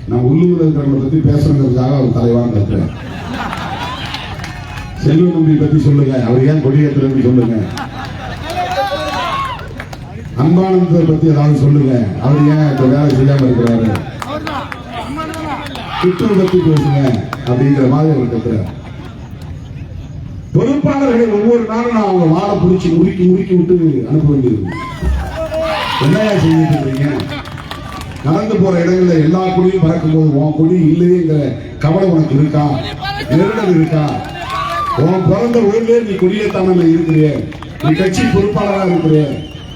நான் உள்ளூர் இருக்கிறவங்களை பத்தி பேசுறதுக்காக ஒரு தலைவான் இருக்கிறேன். செல்வ நம்பி பத்தி சொல்லுங்க, அவர் ஏன் கொடியேற்ற சொல்லுங்க. அன்பானந்தத்தை பத்தி ஏதாவது சொல்லுங்க, அவர் ஏன் இப்ப வேலை செய்யாம இருக்கிறாரு. கிட்டூர் பத்தி பேசுங்க அப்படிங்கிற மாதிரி அவர் கேட்கிறார். பொறுப்பாளர்களை ஒவ்வொரு நாளும் நான் அவங்க வாழை பிடிச்சி முறுக்கி முறுக்கி விட்டு அனுப்ப வேண்டியது. என்னையா செய்துட்டு இருக்கீங்க? நடந்து போற இடங்கள்ல எல்லா கொடியும் பறக்கும் போது உன் கொடி இல்லையேங்கிற கவலை உனக்கு இருக்கா? நெருடல் இருக்கா? உன் பிறந்த ஊர்லயே நீ கொடியேத்தாம இருக்கிறிய, நீ கட்சி பொறுப்பாளராக இருக்கிறிய,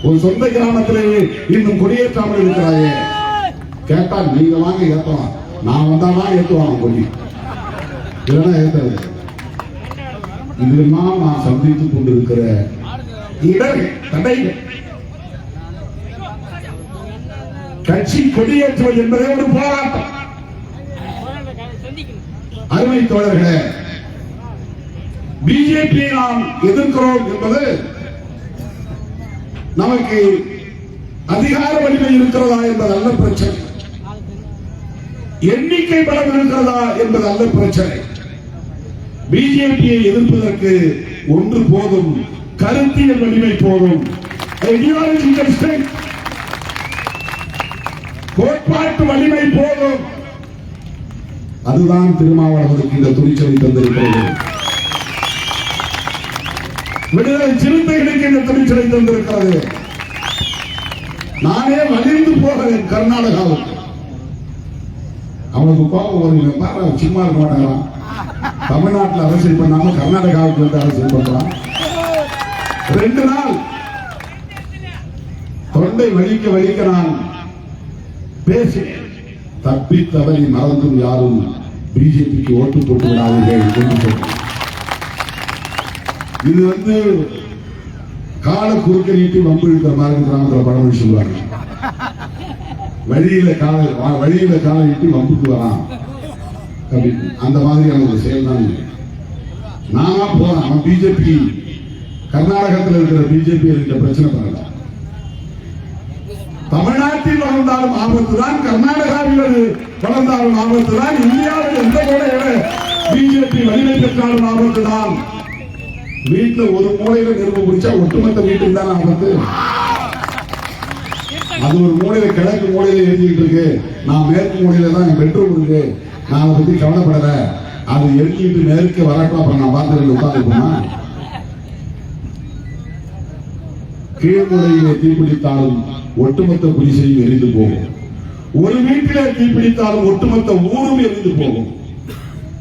ஒரு சொந்த கிராமத்திலேயே இன்னும் கொடியேற்றாமல் இருக்கிறாயே. கேட்டா நீங்க வாங்க ஏற்றலாம், நான் வந்தாதான் ஏற்றுவாங்க கொடி, இல்லைன்னா ஏற்றது. இதெல்லாம் நான் சந்தித்துக் கொண்டிருக்கிற தடைகள். கட்சி கொடியேற்றுவது என்பதே ஒரு போராட்டம். அருமை தோழர்களே, பிஜேபியை நாம் எதிர்க்கிறோம் என்பது நமக்கு அதிகார வலிமை இருக்கிறதா என்பது அல்ல பிரச்சனை, எண்ணிக்கை பலம் இருக்கிறதா என்பது அல்ல பிரச்சனை. பிஜேபியை எதிர்ப்பதற்கு ஒன்று போதும், கருத்தியல் வலிமை போதும், கோட்பாட்டு வலிமை போதும். அதுதான் திருமாவளவனுக்கு இந்த துணிச்சலை தந்திருக்கிறது. விடுதலை சிறுத்தைகளுக்கு இந்த துணிச்சலை தந்திருக்கிறது. நானே வலிந்து போகிறேன் கர்நாடகாவுக்கு. அவனுக்கு கோபம் வருங்க, சும்மா இருக்க மாட்டாங்களாம். தமிழ்நாட்டில் அரசியல் பண்ணாம கர்நாடகாவுக்கு வந்து அரசியல் பண்றான். 2 நாள் தொண்டை வலிக்க வலிக்க நான் பேசினேன். தப்பி தவறி மறந்தும் யாரும் பிஜேபிக்கு ஓட்டு போட்டு விடாதீர்கள். இது கால குறுக்க நீட்டி வம்பு இருக்கிற மாதிரி கிராமத்தில் படம் சொல்லுவாங்க. வழியில கால நீட்டி வம்புக்கு வரான், அந்த மாதிரியான ஒரு செயல் தான். நானா போறேன், அவன் பிஜேபி கர்நாடகத்தில் இருக்கிற பிஜேபி இருக்கிற பிரச்சனை பண்ணல. தமிழ்நாட்டில் வளர்ந்தாலும் ஆபத்து தான், கர்நாடகாவில் வளர்ந்தாலும் ஆபத்து தான், இந்தியாவில் எந்த மூலையில பிஜேபி வலிமை பெற்றாலும் ஆபத்து தான். வீட்டில் ஒரு மூலையில நெருப்பு பிடிச்சா ஒட்டுமொத்த வீட்டுக்கு தான் ஆபத்து. அது ஒரு மூலையில கிழக்கு மூலையில எழுதிட்டு இருக்கு, நான் மேற்கு மூலையில தான் என் பெட்ரூம் இருக்கு, நான் அதை பத்தி கவலைப்படல, அது எழுதிட்டு மேற்கு வரட்டும், அப்புறம் நான் பார்த்து உட்காந்துருப்போமா. கீழ்முறையிலே தீப்பிடித்தாலும் ஒட்டுமொத்த குடிசையும் எரிந்து போகும். ஒரு வீட்டிலே தீப்பிடித்தாலும் ஒட்டுமொத்த ஊரும் எரிந்து போகும்.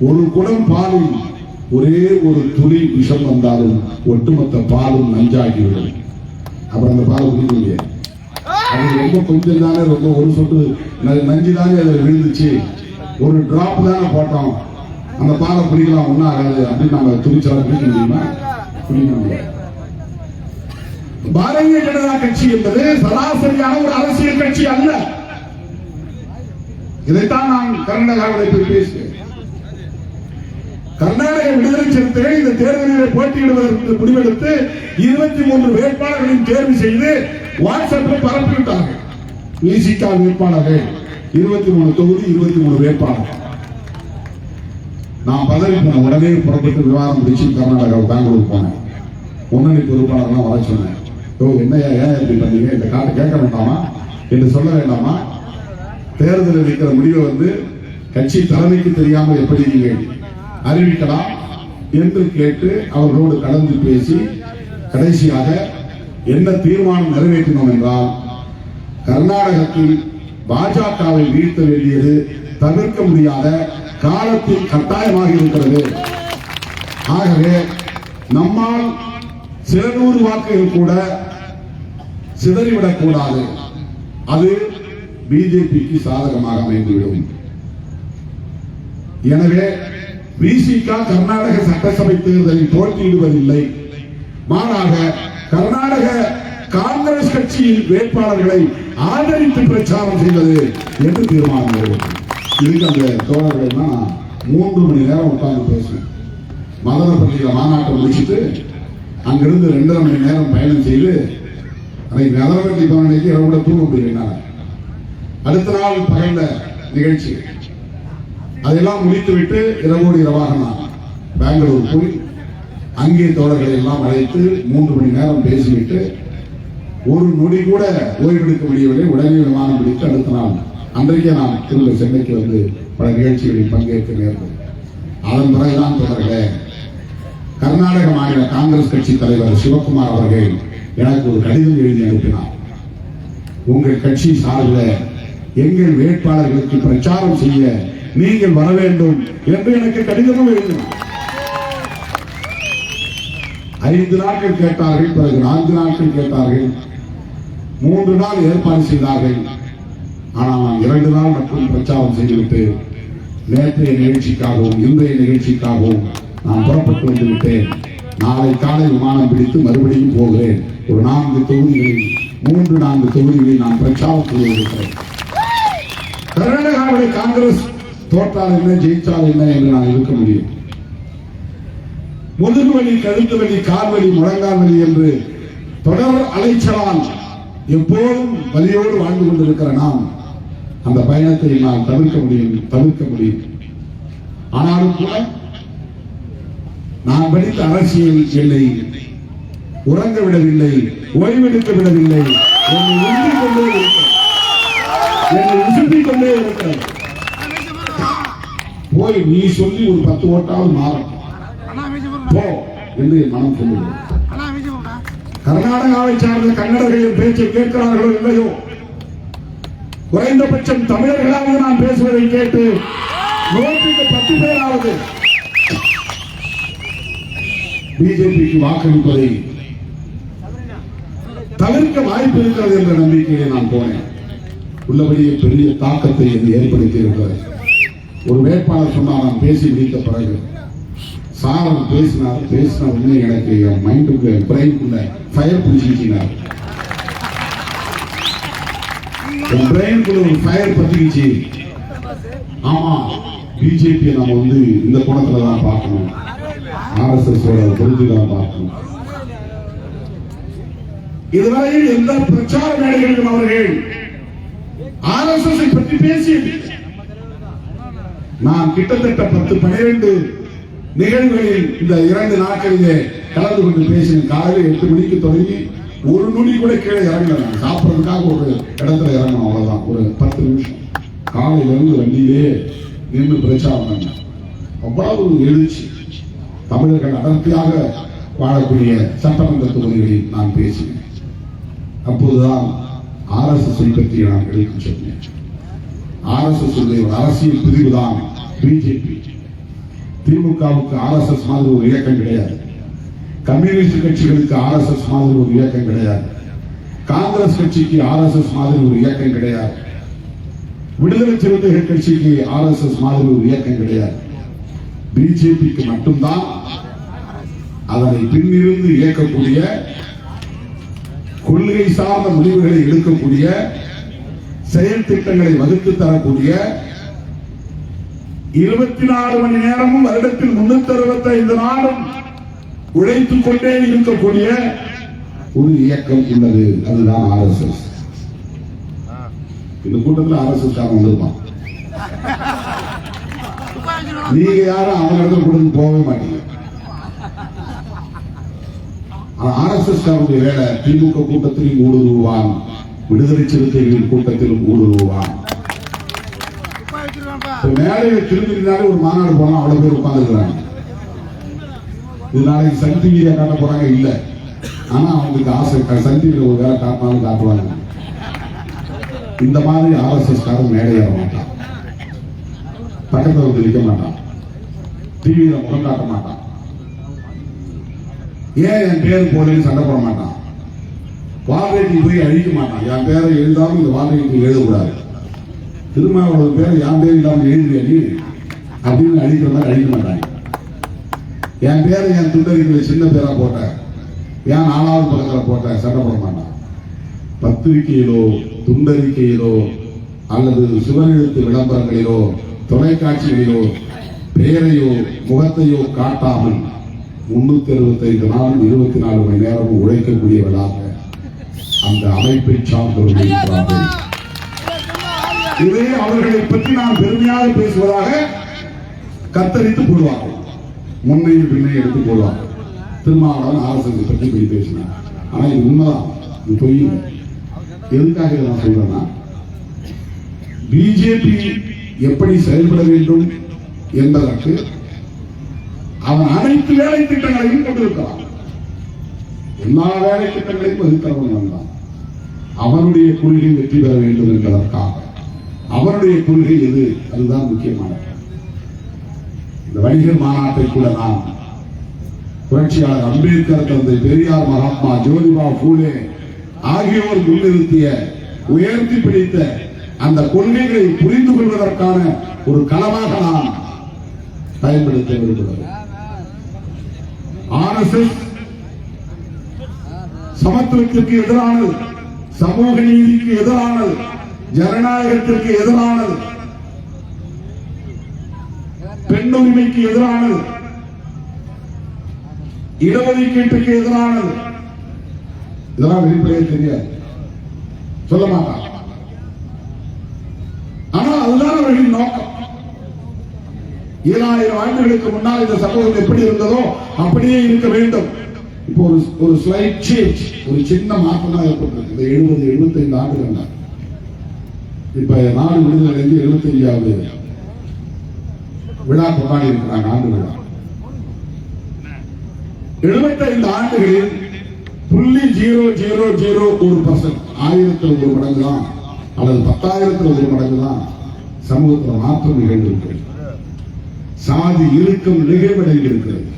ஒரு குடம் பாலில் ஒரே ஒரு துளி விஷம் வந்தாலும் ஒட்டுமொத்த பாலும் நஞ்சாகிவிடும். அப்புறம் அந்த பால் குடிக்க முடியாது. அது ரொம்ப கொஞ்சம் தானே, ரொம்ப ஒரு சொட்டு நஞ்சு தானே அதில் விழுந்துச்சு, ஒரு டிராப் தானே போட்டோம், அந்த பாலை குடிக்கலாம் ஒன்றும் ஆகாது அப்படின்னு நம்ம துணிச்சலா குடிக்க முடியுமா? குடிக்க முடியாது. பாரதிய ஜனதா கட்சி என்பது சராசரியான ஒரு அரசியல் கட்சி அல்ல. இதைத்தான் நான் கர்நாடகாவில் பேசுகிறேன். கர்நாடக விடுதலை சிறுத்தைகள் இந்த தேர்தலில் போட்டியிடுவதற்கு முடிவெடுத்து 23 வேட்பாளர்களையும் தேர்வு செய்து வாட்ஸ்அப்பில் பரப்பிவிட்டார்கள். விசிகா வேட்பாளர்கள் 23 தொகுதி 23 வேட்பாளர்கள். நான் பதவி போன உடனே புறப்பட்டு விவாதம் முடிச்சு கர்நாடகா பெங்களூர் போனேன். முன்னணி பொறுப்பாளர்லாம் வர சொன்னேன். என்னையா ஏன் இப்படி பண்ணீங்க, இந்த காட்டை கேட்க வேண்டாமா என்று சொல்ல வேண்டாமா? தேர்தலில் இருக்கிற முடிவை கட்சி தலைமைக்கு தெரியாமல் எப்படி நீங்கள் அறிவிக்கலாம் என்று கேட்டு அவர்களோடு கலந்து பேசி கடைசியாக என்ன தீர்மானம் நிறைவேற்றினோம் என்றால், கர்நாடகத்தில் பாஜகவை வீழ்த்த வேண்டியது தவிர்க்க முடியாத காலத்தில் கட்டாயமாக இருக்கிறது. ஆகவே நம்மால் சில 100 வாக்குகள் கூட சிதறிவிடக் கூடாது. அது பிஜேபிக்கு சாதகமாக அமைந்துவிடும். எனவே விசிகா கர்நாடக சட்டசபை தேர்தலில் போட்டியிடுவதில்லை, மாறாக கர்நாடக காங்கிரஸ் கட்சியின் வேட்பாளர்களை ஆதரித்து பிரச்சாரம் செய்வது என்று தீர்மானம். இதுக்கு அந்த தோழர்கள் 3 மணி நேரம் உட்கார்ந்து பேசுவேன். மதனப்பட்டியில் மாநாட்டை முடிச்சுட்டு அங்கிருந்து 2.5 மணி நேரம் பயணம் செய்து அன்னைக்கு மதனப்பட்டி பவனைக்கு இரவு தூங்க முடியல. அடுத்த நாள் பகல்ல நிகழ்ச்சி அதெல்லாம் முடித்துவிட்டு இரவோடு இரவாக நான் பெங்களூர் போய் அங்கே தோழர்களை எல்லாம் அழைத்து 3 மணி நேரம் பேசிவிட்டு ஒரு நொடி கூட ஓய்வெடுக்க முடியவில்லை. உடனே விமானம் பிடித்து அடுத்த நாள் அன்றைக்கே நான் திரும்ப சென்னைக்கு பல நிகழ்ச்சிகளில் பங்கேற்க நேர்ந்தது. அதன் பிறகுதான் தோழர்களே, கர்நாடக மாநில காங்கிரஸ் கட்சி தலைவர் சிவகுமார் அவர்கள் எனக்கு ஒரு கடிதம் எழுதி அனுப்பினார். உங்கள் கட்சி சார்பில் எங்கள் வேட்பாளர்களுக்கு பிரச்சாரம் செய்ய நீங்கள் வர வேண்டும் என்று எனக்கு கடிதமும் எழுதினார். 5 நாட்கள் கேட்டார்கள், பிறகு 4 நாட்கள் கேட்டார்கள், 3 நாள் ஏற்பாடு செய்தார்கள். ஆனால் நான் 2 நாள் மட்டும் பிரச்சாரம் செய்துவிட்டு நேற்றைய நிகழ்ச்சிக்காகவும் இன்றைய நிகழ்ச்சிக்காகவும் நான் புறப்பட்டு வந்து விட்டேன். நாளை காலை விமானம் பிடித்து மறுபடியும் போகிறேன். ஒரு 4 தொகுதிகளில் 3-4 தொகுதிகளில் நான் பிரச்சாரம் செய்திருக்கிறேன். கர்நாடகாவில் காங்கிரஸ் தோற்றால் என்ன ஜெயித்தால் என்ன என்று நான் இருக்க முடியும்? முதுகு வலி, கழுத்து வலி, கால் வலி, முழங்கால் வலி என்று தொடர் அலைச்சலால் எப்போதும் வலியோடு வாழ்ந்து கொண்டிருக்கிற நாம் அந்த பயணத்தை நான் தவிர்க்க முடியும். ஆனாலும் கூட நான் படித்த அரசியல் என்னை உறங்க விடவில்லை, ஓய்வெடுக்க விடவில்லை. என்னை உசுப்பிக் கொண்டே இருக்கிறது. போய் நீ சொல்லி ஒரு 10 ஓட்டாவது மாறும் போ என்று என் மனம் சொல்லுகிறது. கர்நாடகாவை சார்ந்த கன்னடர்களின் பேச்சை கேட்கிறார்களோ இல்லையோ, குறைந்தபட்சம் தமிழர்களாவது நான் பேசுவதை கேட்டு 10 பேராவது பிஜேபிக்கு வாக்களிப்பதை தவிர்க்க வாய்ப்பு இருக்கிறது என்ற நம்பிக்கையை நான் போனேன். உள்ளபடியே பெரிய தாக்கத்தை ஏற்படுத்தி இருக்கிறது. ஒரு வேட்பாளர் சொன்னால் நான் பேசி முடித்த பிறகு சார் பேசின உடனே எனக்கு என் மைண்டுக்குள்ள பிரெயினுக்குள்ள ஃபயர் பிடிச்சிக்கினார். என் பிரெயினுக்குள்ள ஒரு ஃபயர் பத்திக்கிச்சு. ஆமா, பிஜேபி நம்ம இந்த கோணத்துல தான் பார்க்கணும், RSS பொருந்துதான் பார்க்கணும். இதுவரையில் எந்த பிரச்சார மேடைகளிலும் அவர்கள் RSS பற்றி பேசியது. நான் கிட்டத்தட்ட 10-12 நிகழ்வுகளில் இந்த 2 நாட்களிலே கலந்து கொண்டு பேசினேன். காலையில் 8 மணிக்கு தொடங்கி ஒரு நொடி கூட கீழே இறங்கல. சாப்பிட்றதுக்காக ஒரு இடத்துல இறங்கணும், அவ்வளவுதான். ஒரு 10 நிமிஷம் காலையிலிருந்து வண்டியிலே நின்று பிரச்சாரம் பண்ண. அவ்வளவு எழுச்சி. தமிழர்கள் அடர்த்தியாக வாழக்கூடிய சட்டமன்ற தொகுதிகளில் நான் பேசினேன். அப்போதுதான் RSS பற்றி நான் எடுத்து சொன்னேன். RSS ஒரு அரசியல் பிரிவுதான் பிஜேபி. திமுகவுக்கு RSS மாதிரி ஒரு இயக்கம் கிடையாது. கம்யூனிஸ்ட் கட்சிகளுக்கு RSS மாதிரி ஒரு இயக்கம் கிடையாது. காங்கிரஸ் கட்சிக்கு RSS மாதிரி ஒரு இயக்கம் கிடையாது. விடுதலை சிறுத்தைகள் கட்சிக்கு RSS மாதிரி ஒரு இயக்கம் கிடையாது. பிஜேபிக்கு மட்டும்தான் அதனை பின்னிருந்து இயக்கக்கூடிய, கொள்கை சார்ந்த முடிவுகளை எடுக்கக்கூடிய, செயல் திட்டங்களை வகுத்து தரக்கூடிய, 24 மணி நேரமும் வருடத்தில் 365 நாளும் உழைத்துக் கொண்டே இருக்கக்கூடிய ஒரு இயக்கம் உள்ளது. அதுதான் RSS. இந்த கூட்டத்தில் RSS காரன் வந்திருப்பான். நீங்க யாரும் அவங்க இடத்துல கூட்டத்துக்கு போகவே மாட்டீங்க. RSS காரனுடைய வேலை திமுக கூட்டத்திலும் ஊடுருவான், விடுதலை சிறுத்தைகளின் கூட்டத்திலும் ஊடுருவான். மேலையில திரும்பினாலே ஒரு மாநாடு போனா அவ்வளவு பேர் உட்கார்ந்துருக்காங்க. இது நாளைக்கு சன் டிவியில காட்ட போறாங்க இல்ல, ஆனா அவங்களுக்கு ஆசை சன் டிவியில ஒரு வேலை காட்டினாலும் காட்டுவாங்க. இந்த மாதிரி RSS காரன் மேடை ஏற மாட்டான், பக்கத்தில் வந்து நிற்க மாட்டான், டிவியில முகம் காட்ட மாட்டான், ஏன் என் பேர் போலன்னு சண்டை போட மாட்டான், வால்ரைட்டி போய் அழிக்க மாட்டான். என் பேரை எழுதாலும் இந்த வால்ரைட்டி எழுதக்கூடாது, திருமாவளவன் பேரை என் பேர் இல்லாமல் எழுதிய நீ அப்படின்னு அழிக்கிற மாதிரி அழிக்க மாட்டாங்க. என் பேரை என் துண்டறிக்கையில் சின்ன பேரா போட்ட, ஏன் 4வது பக்கத்தில் போட்ட சண்டை போட மாட்டான். பத்திரிகையிலோ துண்டறிக்கையிலோ அல்லது சுவரெழுத்து விளம்பரங்களிலோ தொலைக்காட்சிகளிலோ பெயரையோ முகத்தையோ காட்டாமல் 365 நாளும் 24 மணி நேரமும் உழைக்கக்கூடியவர்களாக அந்த அமைப்பை சார்ந்தவர்கள். இதை அவர்களை பற்றி நான் பெருமையாக பேசுவதாக கத்தரித்து போடுவார்கள், முன்னையும் பின்னையும் எடுத்து போடுவார்கள். திருமாவளவன் RSS பற்றி போய் பேசினார். ஆனா இது உண்மைதான், இது பொய். எதுக்காக நான் சொல்றேன்னா, பிஜேபி எப்படி செயல்பட வேண்டும் என்பதற்கு அவன் அனைத்து வேலை திட்டங்களையும் கொண்டிருக்கிறான். எல்லா வேலை திட்டங்களையும் வகுக்கிறவன் தான். அவனுடைய கொள்கை வெற்றி பெற வேண்டும் என்பதற்காக அவனுடைய கொள்கை எது, அதுதான் முக்கியமானது. இந்த வணிகர் மாநாட்டை கூட நான் புரட்சியாளர் அம்பேத்கர், தந்தை பெரியார், மகாத்மா ஜோதிபா பூலே ஆகியோர் முன்னிறுத்திய, உயர்த்தி பிடித்த அந்த கொள்கைகளை புரிந்து கொள்வதற்கான ஒரு களமாக நான் பயன்படுத்த விரும்புகிறேன். RSS சமத்துவத்திற்கு எதிரானது, சமூக நீதிக்கு எதிரானது, ஜனநாயகத்திற்கு எதிரானது, பெண் உரிமைக்கு எதிரானது, இடஒதுக்கீட்டுக்கு எதிரானது. இதெல்லாம் வெளிப்படையாக தெரியாது, சொல்ல மாட்டான். ஆனால் அதுதான் அவர்களின் நோக்கம். 7000 ஆண்டுகளுக்கு முன்னால் இந்த சமூகம் எப்படி இருந்ததோ அப்படியே இருக்க வேண்டும். இப்போ ஒரு ஸ்லைட் சேஞ்ச், ஒரு சின்ன மாற்றம் தான் ஏற்பட்டது. இந்த 70-75 ஆண்டுகள் தான். இப்ப நாடு விடுதலை அடைந்து 75வது விழா கொண்டாடி இருக்கிறாங்க, ஆண்டு விழா. 75 ஆண்டுகளில் 0.000% 1000ல் 1 மடங்கு தான் அல்லது 10,000ல் 1 மடங்கு தான் சமூகத்தில் மாற்றம் நிகழ்ந்திருக்கிறது. சாதி இறுக்கம் நிகழ்வடைந்திருக்கிறது.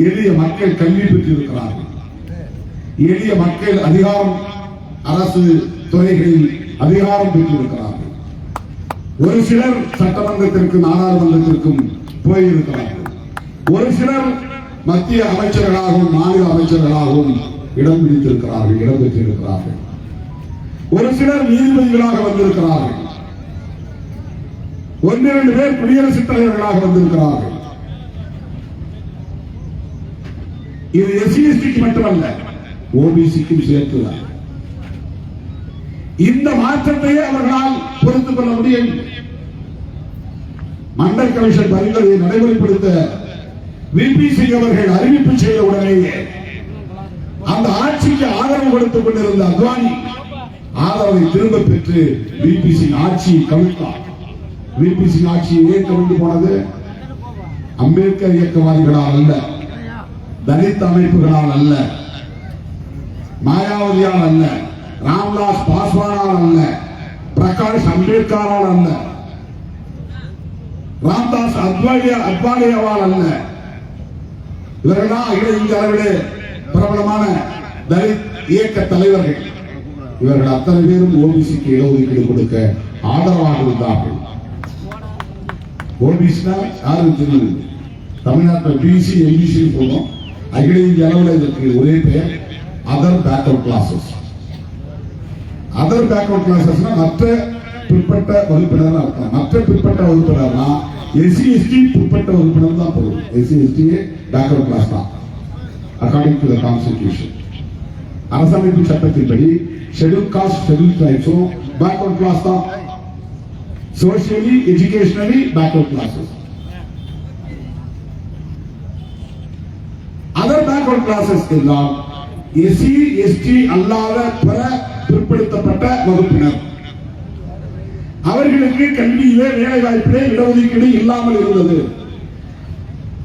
எளிய மக்கள் கல்வி பெற்றிருக்கிறார்கள். எளிய மக்கள் அதிகாரம், அரசு துறைகளில் அதிகாரம் பெற்றிருக்கிறார்கள். ஒரு சிலர் சட்டமன்றத்திற்கு, நாடாளுமன்றத்திற்கும் போயிருக்கிறார்கள். ஒரு சிலர் மத்திய அமைச்சர்களாகவும் மாநில அமைச்சர்களாகவும் இடம் பிடித்திருக்கிறார்கள், இடம் பெற்றிருக்கிறார்கள். ஒரு சிலர் நீதிபதிகளாக வந்திருக்கிறார்கள். 1-2 பேர் குடியரசுத் தலைவர்களாக வந்திருக்கிறார்கள். இது SC/STக்கு மட்டுமல்ல, OBCக்கும் சேர்த்துதான். இந்த மாற்றத்தையே அவர்களால் பொறுத்துக் கொள்ள முடியும். மண்டல் கமிஷன் பரிந்துரையை நடைமுறைப்படுத்த VP சிங் அவர்கள் அறிவிப்பு செய்த உடனேயே அந்த ஆட்சிக்கு ஆதரவு கொடுத்துக் கொண்டிருந்த அத்வானி ஆதரவை திரும்ப பெற்று VP சிங் ஆட்சியை கவிழ்த்தார். VP சிங் ஆட்சியை ஏன் கவிழ்ந்து போனது? அம்பேத்கர் இயக்கவாதிகளால் அல்ல, தலித் அமைப்புகளால் அல்ல, மாயாவதியால் அல்ல, ராம்தாஸ் பாஸ்வானால் அல்ல, பிரகாஷ் அம்பேத்கரால் அல்ல, ராம்தாஸ் அத்வானியாவால் அல்ல. இவர்கள்தான் அகில இந்திய அளவிலே பிரபலமான தலித் இயக்க தலைவர்கள். இவர்கள் அத்தனை பேரும் ஓபிசிக்கு இடஒதுக்கீடு கொடுக்க ஆதரவாக இருந்தார்கள். ஓபிசினா யாரும் தெரியும், தமிழ்நாட்டில் பிசி எம்பிசி சொல்றோம். அகில இந்திய அளவில் இதற்கு ஒரே பெயர் other backward classes. Other backward கிளாஸஸ்னா மற்ற பிற்பட்ட வகுப்பினர் அர்த்தம். மற்ற பிற்பட்ட வகுப்பினர்னா எஸ்சி எஸ்டி பிற்பட்ட வகுப்பினர் தான் போகும். எஸ்சி எஸ்டி பேக்வர்ட் கிளாஸ் தான் அக்கார்டிங் டு த கான்ஸ்டிடியூஷன். அரசமைப்பு சட்டத்தின்படி ஷெட்யூல் காஸ்ட் ஷெட்யூல் ட்ரைப்ஸும் பேக்வர்ட் கிளாஸ் தான். Socially educationally backward classes. Other backward classes எல்லாம் எஸ்சி எஸ்டி அல்லாத பிற பிற்படுத்தப்பட்ட வகுப்பினர். அவர்களுக்கு கல்வியிலே வேலை வாய்ப்பிலே இடஒதுக்கீடு இல்லாமல் இருந்தது.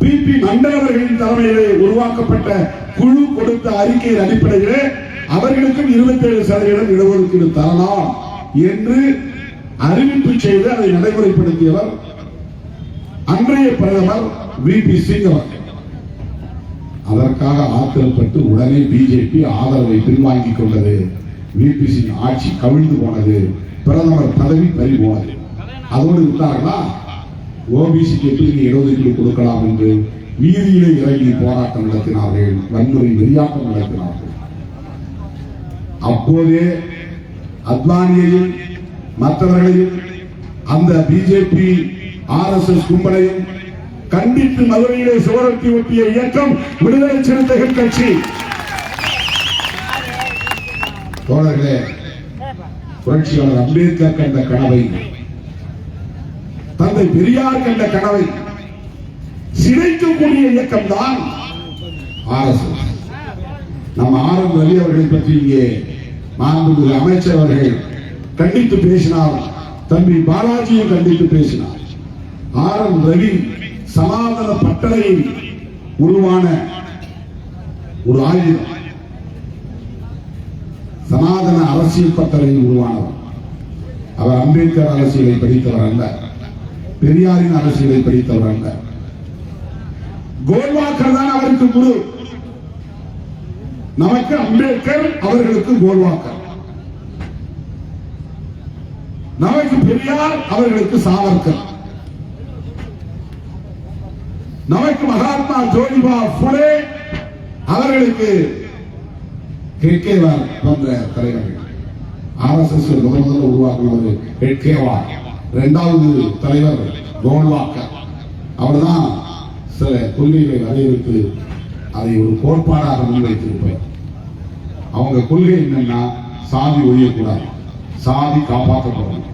பிபி மண்டல் அவர்களின் தலைமையிலே உருவாக்கப்பட்ட குழு கொடுத்த அறிக்கையின் அடிப்படையிலே அவர்களுக்கும் 27% இடஒதுக்கீடு தரலாம் என்று அறிவிப்பு செய்து அதை நடைமுறைப்படுத்தியவர் அன்றைய பிரதமர் விபி சிங் அவர்கள். அதற்காக ஆத்திரப்பட்டு உடனே பிஜேபி ஆதரவை பின்வாங்கிக் கொண்டது. விபி சிங் ஆட்சி கவிழ்ந்து போனது. பிரதமர் பதவி பறி போனது. அதோடு இருந்தார்களா, ஓபிசிக்கு எப்படி இடஒதுக்கீடு கொடுக்கலாம் என்று வீதியிலே இறங்கி போராட்டம் நடத்தினார்கள், வன்முறை வெறியாட்டம் நடத்தினார்கள். அப்போதே அத்வானியையும் மற்றவர்களையும் அந்த பிஜேபி ஆர்எஸ்எஸ் கும்பலையும் கண்டித்து மதுரையிலே சுவரொட்டி ஒட்டிய இயக்கம் விடுதலை சிறுத்தைகள் கட்சி. தோழர்களே, புரட்சியாளர் அம்பேத்கர் கண்ட கனவை, தந்தை பெரியார் கண்ட கனவை சிதைக்கக்கூடிய இயக்கம் தான் ஆர்எஸ்எஸ். நம்ம ஆர்.என். ரவி அவர்களை பற்றி இங்கே மாண்புமிகு அமைச்சர் அவர்கள் கண்டித்து பேசினார். தம்பி பாலாஜியும் கண்டித்து பேசினார். ஆர்.என். ரவி சனாதன பட்டறையில் உருவான ஒரு ஆயுதம். சனாதன அரசியல் பட்டறையில் உருவானவர். அவர் அம்பேத்கர் அரசியலை படித்தவர் அல்ல, பெரியாரின் அரசியலை படித்தவர் அல்ல. கோல்வாக்கர் தான் அவருக்கு குரு. நமக்கு அம்பேத்கர், அவர்களுக்கு கோல்வாக்கர். நமக்கு பெரியார், அவர்களுக்கு சாவர்கர். நமக்கு மகாத்மா ஜோதிபா புலே, அவர்களுக்கு ஹெட்கேவார் போன்ற தலைவர்கள். ஆர்எஸ்எஸ் முதல்ல உருவாக்குவது ஹெட்கேவார். இரண்டாவது தலைவர் கோல்வாக்கர். அவர்தான் சில கொள்கைகளை வரையறுத்து அதை ஒரு கோட்பாடாக முன்வைத்திருப்பார். அவங்க கொள்கை என்னன்னா, சாதி ஒழியக்கூடாது, சாதி காப்பாற்றப்படணும்.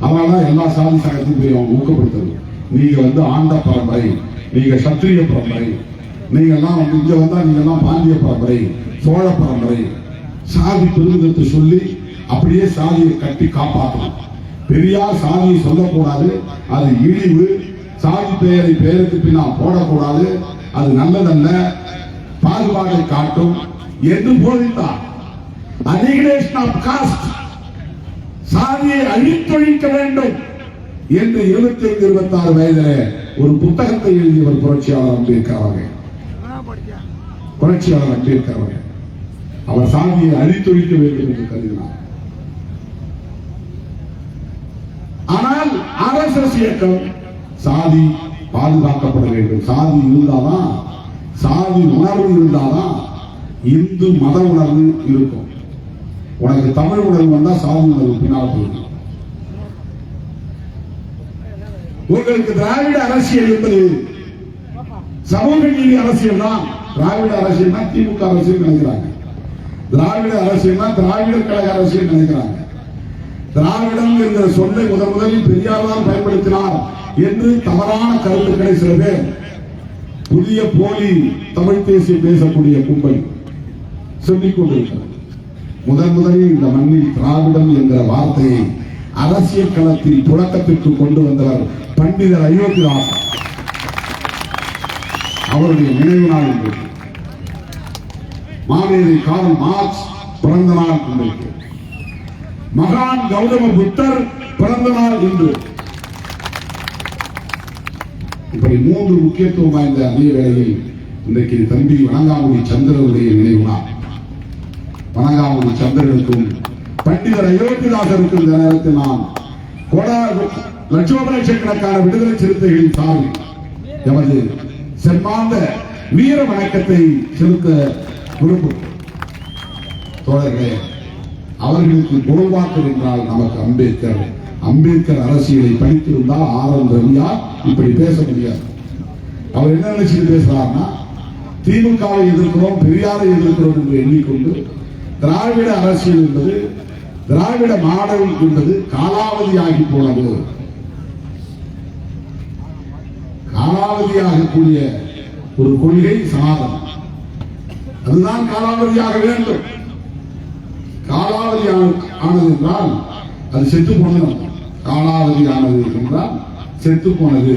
அதனாலதான் எல்லா சாதி சங்கத்தையும் போய் அவங்க ஊக்கப்படுத்துறது. நீங்க ஆண்ட பரம்பரை, நீங்க சத்திரிய பரம்பரை, நீங்க எல்லாம் இங்க வந்தா நீங்க எல்லாம் பாண்டிய பரம்பரை, சோழ பரம்பரை, சாதி பெருமிதத்தை சொல்லி அப்படியே சாதியை கட்டி காப்பாற்றணும். பெரியார் சாதியை சொல்லக்கூடாது, அது இழிவு. சாதி பெயருக்கு பின்னால் போடக்கூடாது, அது நல்லதல்ல, பாகுபாடை காட்டும் என்று போதித்தார். அனிகிலேஷன் ஆஃப் காஸ்ட், சாதியை அழித்தொழிக்க வேண்டும் என்று 25-26 வயதிலே ஒரு புத்தகத்தை எழுதியவர் புரட்சியாளர் அம்பேத்கர் அவர்கள். புரட்சியாளர் அம்பேத்கர் அவர்கள் அவர் சாதியை அழித்தொழிக்க வேண்டும் என்று கருதினார். ஆனால் ஆர்எஸ்எஸ் இயக்கம் சாதி பாதுகாக்கப்பட வேண்டும், சாதி இருந்தாதான், சாதி உணர்வு இருந்தாதான் இந்து மத உணர்வு இருக்கும். உனக்கு தமிழ் உணர்வு வந்தா சாதி உணர்வு பின்னால் போயிடும். உங்களுக்கு திராவிட அரசியல் என்பது சமூக நீதி அரசியல் தான். திராவிட அரசியல்னா திமுக அரசியல் நினைக்கிறாங்க. திராவிட அரசியல்னா திராவிடர் கழக அரசியல் நினைக்கிறாங்க. திராவிடம் என்ற சொல்லை முதலில் பெரியார் தான் பயன்படுத்தினார் என்று தவறான கருத்துக்களை சில பேர் புதிய போலி தமிழ் தேசிய பேசக்கூடிய கும்பல் சொல்லிக் கொண்டிருக்கிறது. முதலில் இந்த மண்ணில் திராவிடம் என்ற வார்த்தையை அரசியல் களத்தில் புழக்கத்திற்கு கொண்டு வந்தவர் பண்டிதர் அயோத்திதாசன். அவருடைய நினைவு நாள் என்று மாவேரி கார்ல் மார்க்ஸ் பிறந்த நாள் இன்றைக்கு. மகான் கௌதம புத்தர் பிறந்த நாள் இன்று. இப்படி 3 முக்கியத்துவம் வாய்ந்த அதே வேளையில் இன்றைக்கு தம்பி வணங்காமுடி சந்திரனுடைய நினைவு நாள். வணங்காமுடி சந்திரனுக்கும் பண்டிதர் அயோத்திதாசருக்கு இந்த நேரத்தில் நான் லட்சோப லட்சக்கணக்கான விடுதலை சிறுத்தைகளின் சார்பில் எமது செம்மாந்த வீர வணக்கத்தை செலுத்த விரும்பும் தோழர்களே, அவர்களுக்கு குருவாக்கர் என்றால் நமக்கு அம்பேத்கர் அரசியலை படித்திருந்தால் ஆர்.என். ரவியா இப்படி பேச முடியாது. அவர் என்ன நினைச்சு பேசுறாருன்னா, திமுகவை எதிர்க்கிறோம், பெரியாரை எதிர்க்கிறோம் என்று எண்ணிக்கொண்டு திராவிட அரசியல் என்பது, திராவிட மாடல் என்பது காலாவதியாகி போனது, காலாவதியாகக்கூடிய ஒரு கொள்கை சனாதனம், அதுதான் காலாவதியாக வேண்டும். காலாவதி ஆனது என்றால் அது செத்து போனது. காலாவதி ஆனது என்றால் செத்து போனது,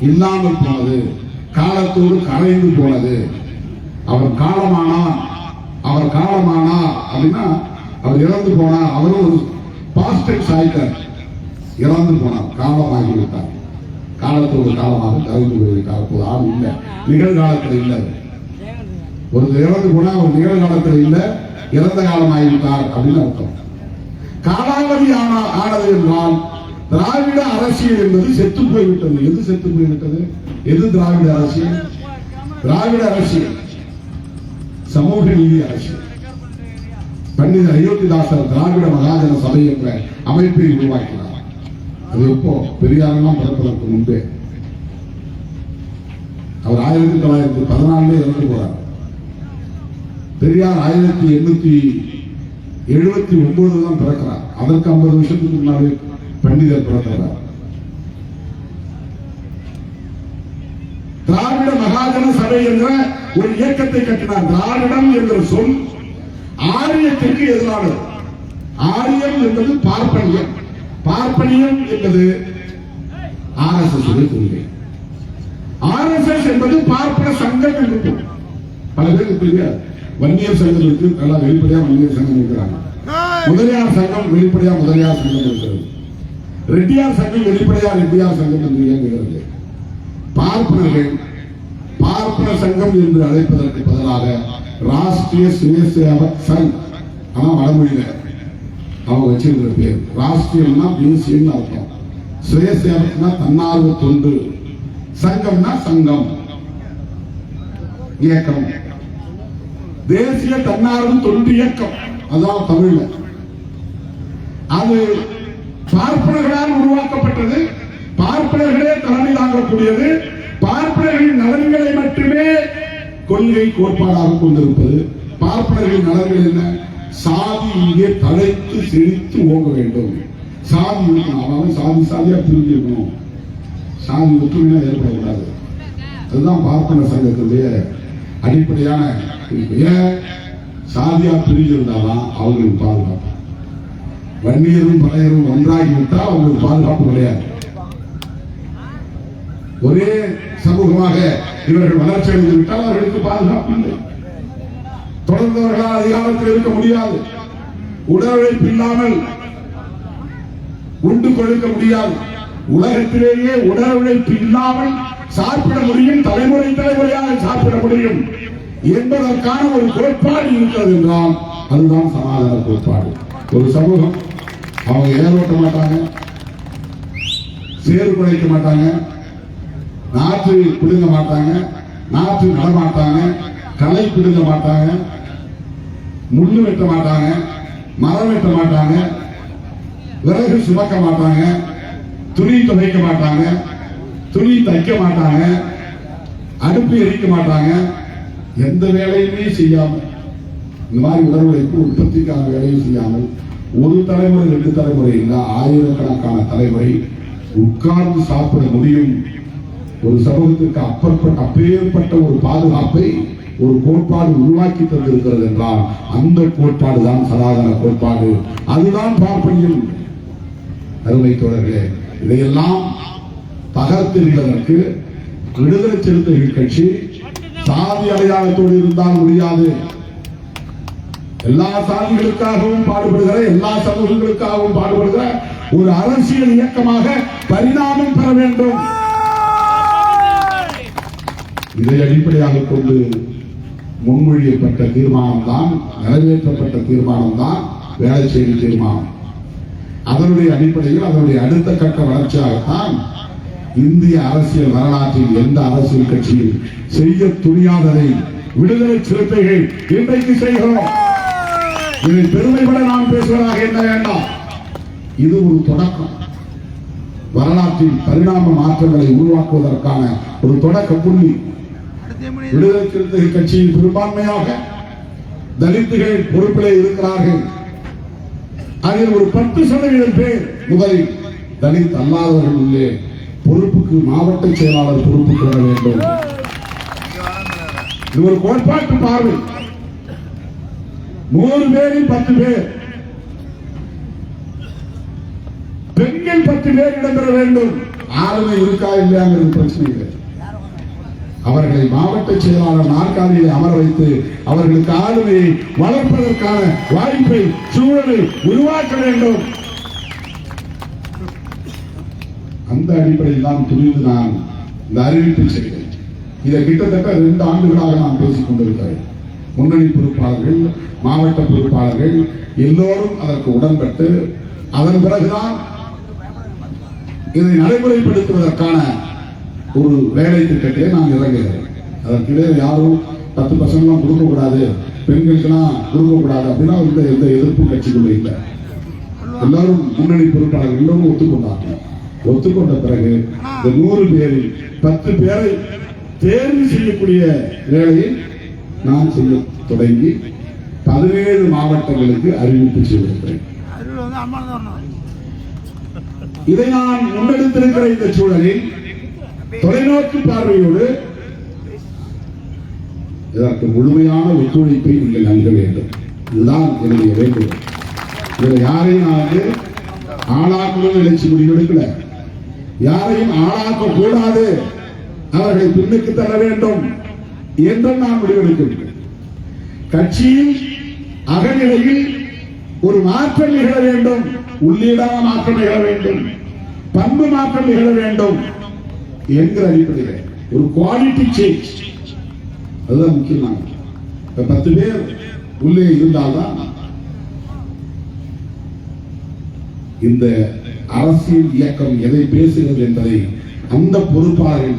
இல்லாமல் போனது, காலத்தோடு கரைந்து போனது. அவர் காலமானார் அப்படின்னா அவர் இறந்து போனார், அவரும் ஒரு பாஸ்டர்ஸ் ஆயிட்டார், இறந்து போனார், காலமாகிவிட்டார், காலத்தோடு காலமாக கரைந்து போய்விட்டார். அப்போது ஆள் இல்லை, நிகழ்காலத்தில் இல்லை. ஒரு இறந்து போனா ஒரு நிகழ்காலத்தில் இல்லை, இறந்த காலம் ஆகிவிட்டார் அப்படின்னு அர்த்தம். காலாவதி ஆனது என்றால் திராவிட அரசியல் என்பது செத்து போய்விட்டது. எது செத்து போய்விட்டது? எது திராவிட அரசியல்? திராவிட அரசியல் சமூக நீதி அரசியல். பண்டிதர் அயோத்திதாசர் திராவிட மகாஜன சபை என்ற அமைப்பை உருவாக்கினார். அது எப்போ? பெரியாரெல்லாம் பிறப்பதற்கு முன்பே. அவர் 1914 இறந்து போறார். பெரியார் 1879 தான் பிறக்கிறார். அதற்கு 50 வருஷத்துக்கு முன்னாலே பண்டிதர் பிறக்கிறார். திராவிட மகாஜன சபை என்ற ஒரு இயக்கத்தை கட்டினார். திராவிடம் என்ற சொல் ஆரியத்திற்கு எதிரானது. ஆரியம் என்பது பார்ப்பனியம், பார்ப்பனியம் என்பது RSS கொள்கை. RSS என்பது பார்ப்பன சங்கம் என்று பல பேருக்கு தெரியாது. வன்னியர் சங்கம் இருக்கு, நல்லா வெளிப்படையா வன்னியர் சங்கம் இருக்கிறாங்க. முதலியார் சங்கம் வெளிப்படையா முதலியார் சங்கம் இருக்கிறது. ரெட்டியார் சங்கம் வெளிப்படையா ரெட்டியார் சங்கம் என்று இயங்குகிறது. பார்ப்பனர்கள் பார்ப்பன சங்கம் என்று அழைப்பதற்கு பதிலாக ராஷ்டிரிய சுயசேவக் சங், ஆனா வடமொழியில அவங்க வச்சிருக்கிற பேர். ராஷ்டிரியம்னா தேசியம்னு அர்த்தம், சுயசேவக்னா தன்னார்வ தொண்டு, சங்கம்னா சங்கம் இயக்கம், தேசிய தன்னார்வ தொண்டு இயக்கம், அதான் தமிழ்ல. அது பார்ப்பனர்களால் உருவாக்கப்பட்டது, பார்ப்பனர்களே தலைமை தாங்கக்கூடியது, பார்ப்பனர்களின் நலன்களை மட்டுமே கொள்கை கோட்பாடாக கொண்டிருப்பது. பார்ப்பனர்களின் நலன்கள் என்ன? சாதி இங்கே தலைத்து செழித்து ஓங்க வேண்டும், சாதி இருக்கணும், அவன் சாதி சாதியா பிரிஞ்சு இருக்கணும், சாதி ஒற்றுமையா ஏற்படக்கூடாது. அதுதான் பார்ப்பன சங்கத்துடைய அடிப்படையான. ஏன் சாதியா பிரிஞ்சிருந்தாதான் அவங்களுக்கு பாதுகாப்பு. வன்னியரும் பழையரும் ஒன்றாகிவிட்டால் அவங்களுக்கு பாதுகாப்பு கிடையாது. ஒரே சமூகமாக இவர்கள் வளர்ச்சி அடைந்து விட்டால் அவர்களுக்கு பாதுகாப்பு இல்லை. தொடர்ந்தவர்களால் அதிகாரத்தில் இருக்க முடியாது. உடல் உழைப்பு இல்லாமல் உண்டு கொழுக்க முடியாது. உலகத்திலேயே உடல் உழைப்பு இல்லாமல் சாப்பிட முடியும், தலைமுறை தலைமுறையாக சாப்பிட முடியும் என்பதற்கான ஒரு கோட்பாடு இருக்கிறது என்றால் அதுதான் சனாதன கோட்பாடு. ஒரு சமூகம் அவங்க ஏரோட்ட மாட்டாங்க, சேறு குறைக்க மாட்டாங்க, நாற்று பிடுங்க மாட்டாங்க, நாற்று நடமாட்டாங்க, களை பிடுங்க மாட்டாங்க, முள்ளு வெட்ட மாட்டாங்க, மரம் வெட்ட மாட்டாங்க, விறகு சுமக்க மாட்டாங்க, துணி துவைக்க மாட்டாங்க, துணி தைக்க மாட்டாங்க, அடுப்பு எரிக்க மாட்டாங்க, எந்த வேலையுமே செய்யாமல் இந்த மாதிரி உடல் உழைப்பு உற்பத்திக்கான வேலையும் செய்யாமல் ஒரு தலைமுறை 2 தலைமுறை இல்ல ஆயிரக்கணக்கான தலைமுறை உட்கார்ந்து சாப்பிட முடியும். ஒரு சமூகத்திற்கு அப்பேற்பட்ட ஒரு பாதுகாப்பை ஒரு கோட்பாடு உருவாக்கி தந்திருக்கிறது என்றால் அந்த கோட்பாடு தான் சனாதன கோட்பாடு, அதுதான் பார்ப்பனியம். அருமை தோழர்களே, இதையெல்லாம் தகர்த்தெறிவதற்கு விடுதலை சிறுத்தைகள் கட்சி சாதி அடையாளத்தோடு இருந்தால் முடியாது. எல்லா சாதிகளுக்காகவும் பாடுபடுகிற, எல்லா சமூகங்களுக்காகவும் பாடுபடுகிற ஒரு அரசியல் இயக்கமாக பரிணாமம் பெற வேண்டும். இதை அடிப்படையாக கொண்டு முன்மொழியப்பட்ட தீர்மானம் தான், நிறைவேற்றப்பட்ட தீர்மானம் தான் வேளச்சேரி தீர்மானம். அதனுடைய அடிப்படையில் அதனுடைய அடுத்த கட்ட வளர்ச்சியாகத்தான் இந்திய அரசியல் வரலாற்றில் எந்த அரசியல் கட்சியில் செய்ய துணியாததை விடுதலை சிறுத்தைகள் இன்றைக்கு செய்கிறோம். இதை பெருமைப்பட நான் பேசுவதாக என்ன வேண்டாம். இது ஒரு தொடக்கம். வரலாற்றில் பரிணாம மாற்றங்களை உருவாக்குவதற்கான ஒரு தொடக்க புள்ளி. விடுதலை சிறுத்தைகள் கட்சியின் பெரும்பான்மையாக தலித்துகள் பொறுப்பிலே இருக்கிறார்கள். அதில் ஒரு 10% பேர் முதலில் தலித் அல்லாதவர்கள் உள்ளே பொறுப்புக்கு மாவட்ட செயலாளர் பொறுப்புக்கு வர வேண்டும். இது ஒரு கோட்பாட்டு பார்வை. 100 பேரில் 10 பேர், பெண்கள் 10 பேர் இடம்பெற வேண்டும். ஆளுமை இருக்கா இல்லையாங்கிறது பிரச்சனை இல்லை. அவர்களை மாவட்ட செயலாளர் நாற்காலியில் அமர வைத்து அவர்களுக்கு ஆளுமையை வளர்ப்பதற்கான வாய்ப்பை சூழலை உருவாக்க வேண்டும். அந்த அடிப்படையில் தான் துணிந்து நான் இந்த அறிவிப்பை செய்தேன். இதை கிட்டத்தட்ட 2 ஆண்டுகளாக நான் பேசிக் கொண்டிருக்கிறேன். முன்னணி பொறுப்பாளர்கள், மாவட்ட பொறுப்பாளர்கள் எல்லோரும் அதற்கு உடன்பட்டு அதன் பிறகுதான் இதை நடைமுறைப்படுத்துவதற்கான ஒரு வேலை திட்டத்தை நான் இறங்குகிறேன். அதற்கிடையே யாரும் 10% கொடுக்கக்கூடாது, பெண்களுக்கெல்லாம் கொடுக்கக்கூடாது அப்படின்னா எந்த எதிர்ப்பு கட்சிகளும் இல்லை. எல்லாரும் முன்னணி பொறுப்பாளர்கள் எல்லோரும் ஒத்துக்கொண்டாங்க. ஒத்துக்கொண்ட பிறகு இந்த 100 பேரில் 10 பேரை தேர்வு செய்யக்கூடிய வேலையை நான் செய்ய தொடங்கி 17 மாவட்டங்களுக்கு அறிவிப்பு செய்திருக்கிறேன். இதை நான் முன்னெடுத்திருக்கிற இந்த சூழலில் தொலைநோக்கு பார்வையோடு இதற்கு முழுமையான ஒத்துழைப்பை நீங்கள் நல்க வேண்டும். இதுதான் என்னுடைய வேண்டுகோள். இதில் யாரையும் நான் ஆளாக்கணும் நினைச்சு முடிவெடுக்கல. யாரையும் ஆளாக்க கூடாது, அவர்களை பின்னுக்கு தர வேண்டும் என்று நான் முடிவெடுக்கிறேன். கட்சியில் அகநிலையில் ஒரு மாற்றம் நிகழ வேண்டும், உள்ளீடான மாற்றம் நிகழ வேண்டும், பண்பு மாற்றம் நிகழ வேண்டும் என்கிற அடிப்படையில் ஒரு குவாலிட்டி சேஞ்ச், அதுதான் முக்கியமான. 10 பேர் உள்ளே இருந்தால்தான் இந்த அரசியல் இயக்கம் எதை பேசுகிறது என்பதை அந்த பொறுப்பாளர்கள்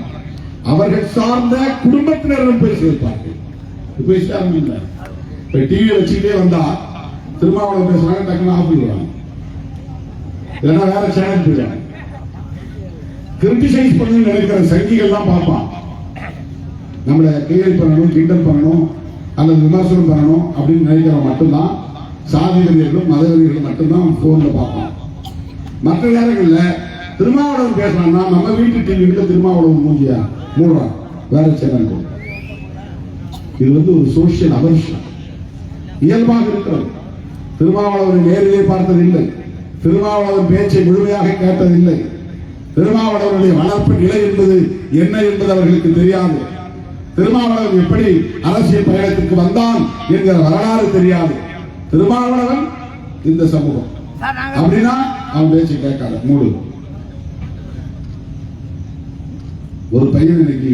அவர்கள் சார்ந்த குடும்பத்தினரும் பேசி வைப்பார்கள். இப்ப டிவி வச்சுக்கிட்டே வந்தா திருமாவளவன் பேசுறாங்க, டக்குனு ஆஃப் பண்ணிடுவாங்க, இல்லைன்னா வேற சேனல் போயிடுவாங்க. கிரிட்டிசைஸ் பண்ணி நினைக்கிற சங்கிகள் தான் பார்ப்பான். நம்மளை கேள்வி பண்ணணும், கிண்டல் பண்ணணும் அல்லது விமர்சனம் பண்ணணும் அப்படின்னு நினைக்கிற மட்டும்தான் சாதிவெறியர்களும் மதவெறியர்களும் மட்டும்தான் போன்ல பார்ப்பான். மற்ற நேரங்களில் திருமாவளவன் பேசுறான்னா நம்ம வீட்டு டிவிகிட்ட திருமாவளவன் மூஞ்சியா மூடுறான், வேற சேனல். இது ஒரு சோசியல் அவர்ஷன் இயல்பாக இருக்கிறது. திருமாவளவனை நேரிலே பார்த்ததில்லை, திருமாவளவன் பேச்சை முழுமையாக கேட்டதில்லை, திருமாவளவனுடைய வளர்ப்பு நிலை என்பது என்ன என்பது அவர்களுக்கு தெரியாது, திருமாவளவன் எப்படி அரசியல் பயணத்திற்கு வந்தான் என்கிற வரலாறு தெரியாது. திருமாவளவன் இந்த சமூகம் அப்படின்னா அவன் பேச்சு கேட்காத மூடு. ஒரு பையன் இன்னைக்கு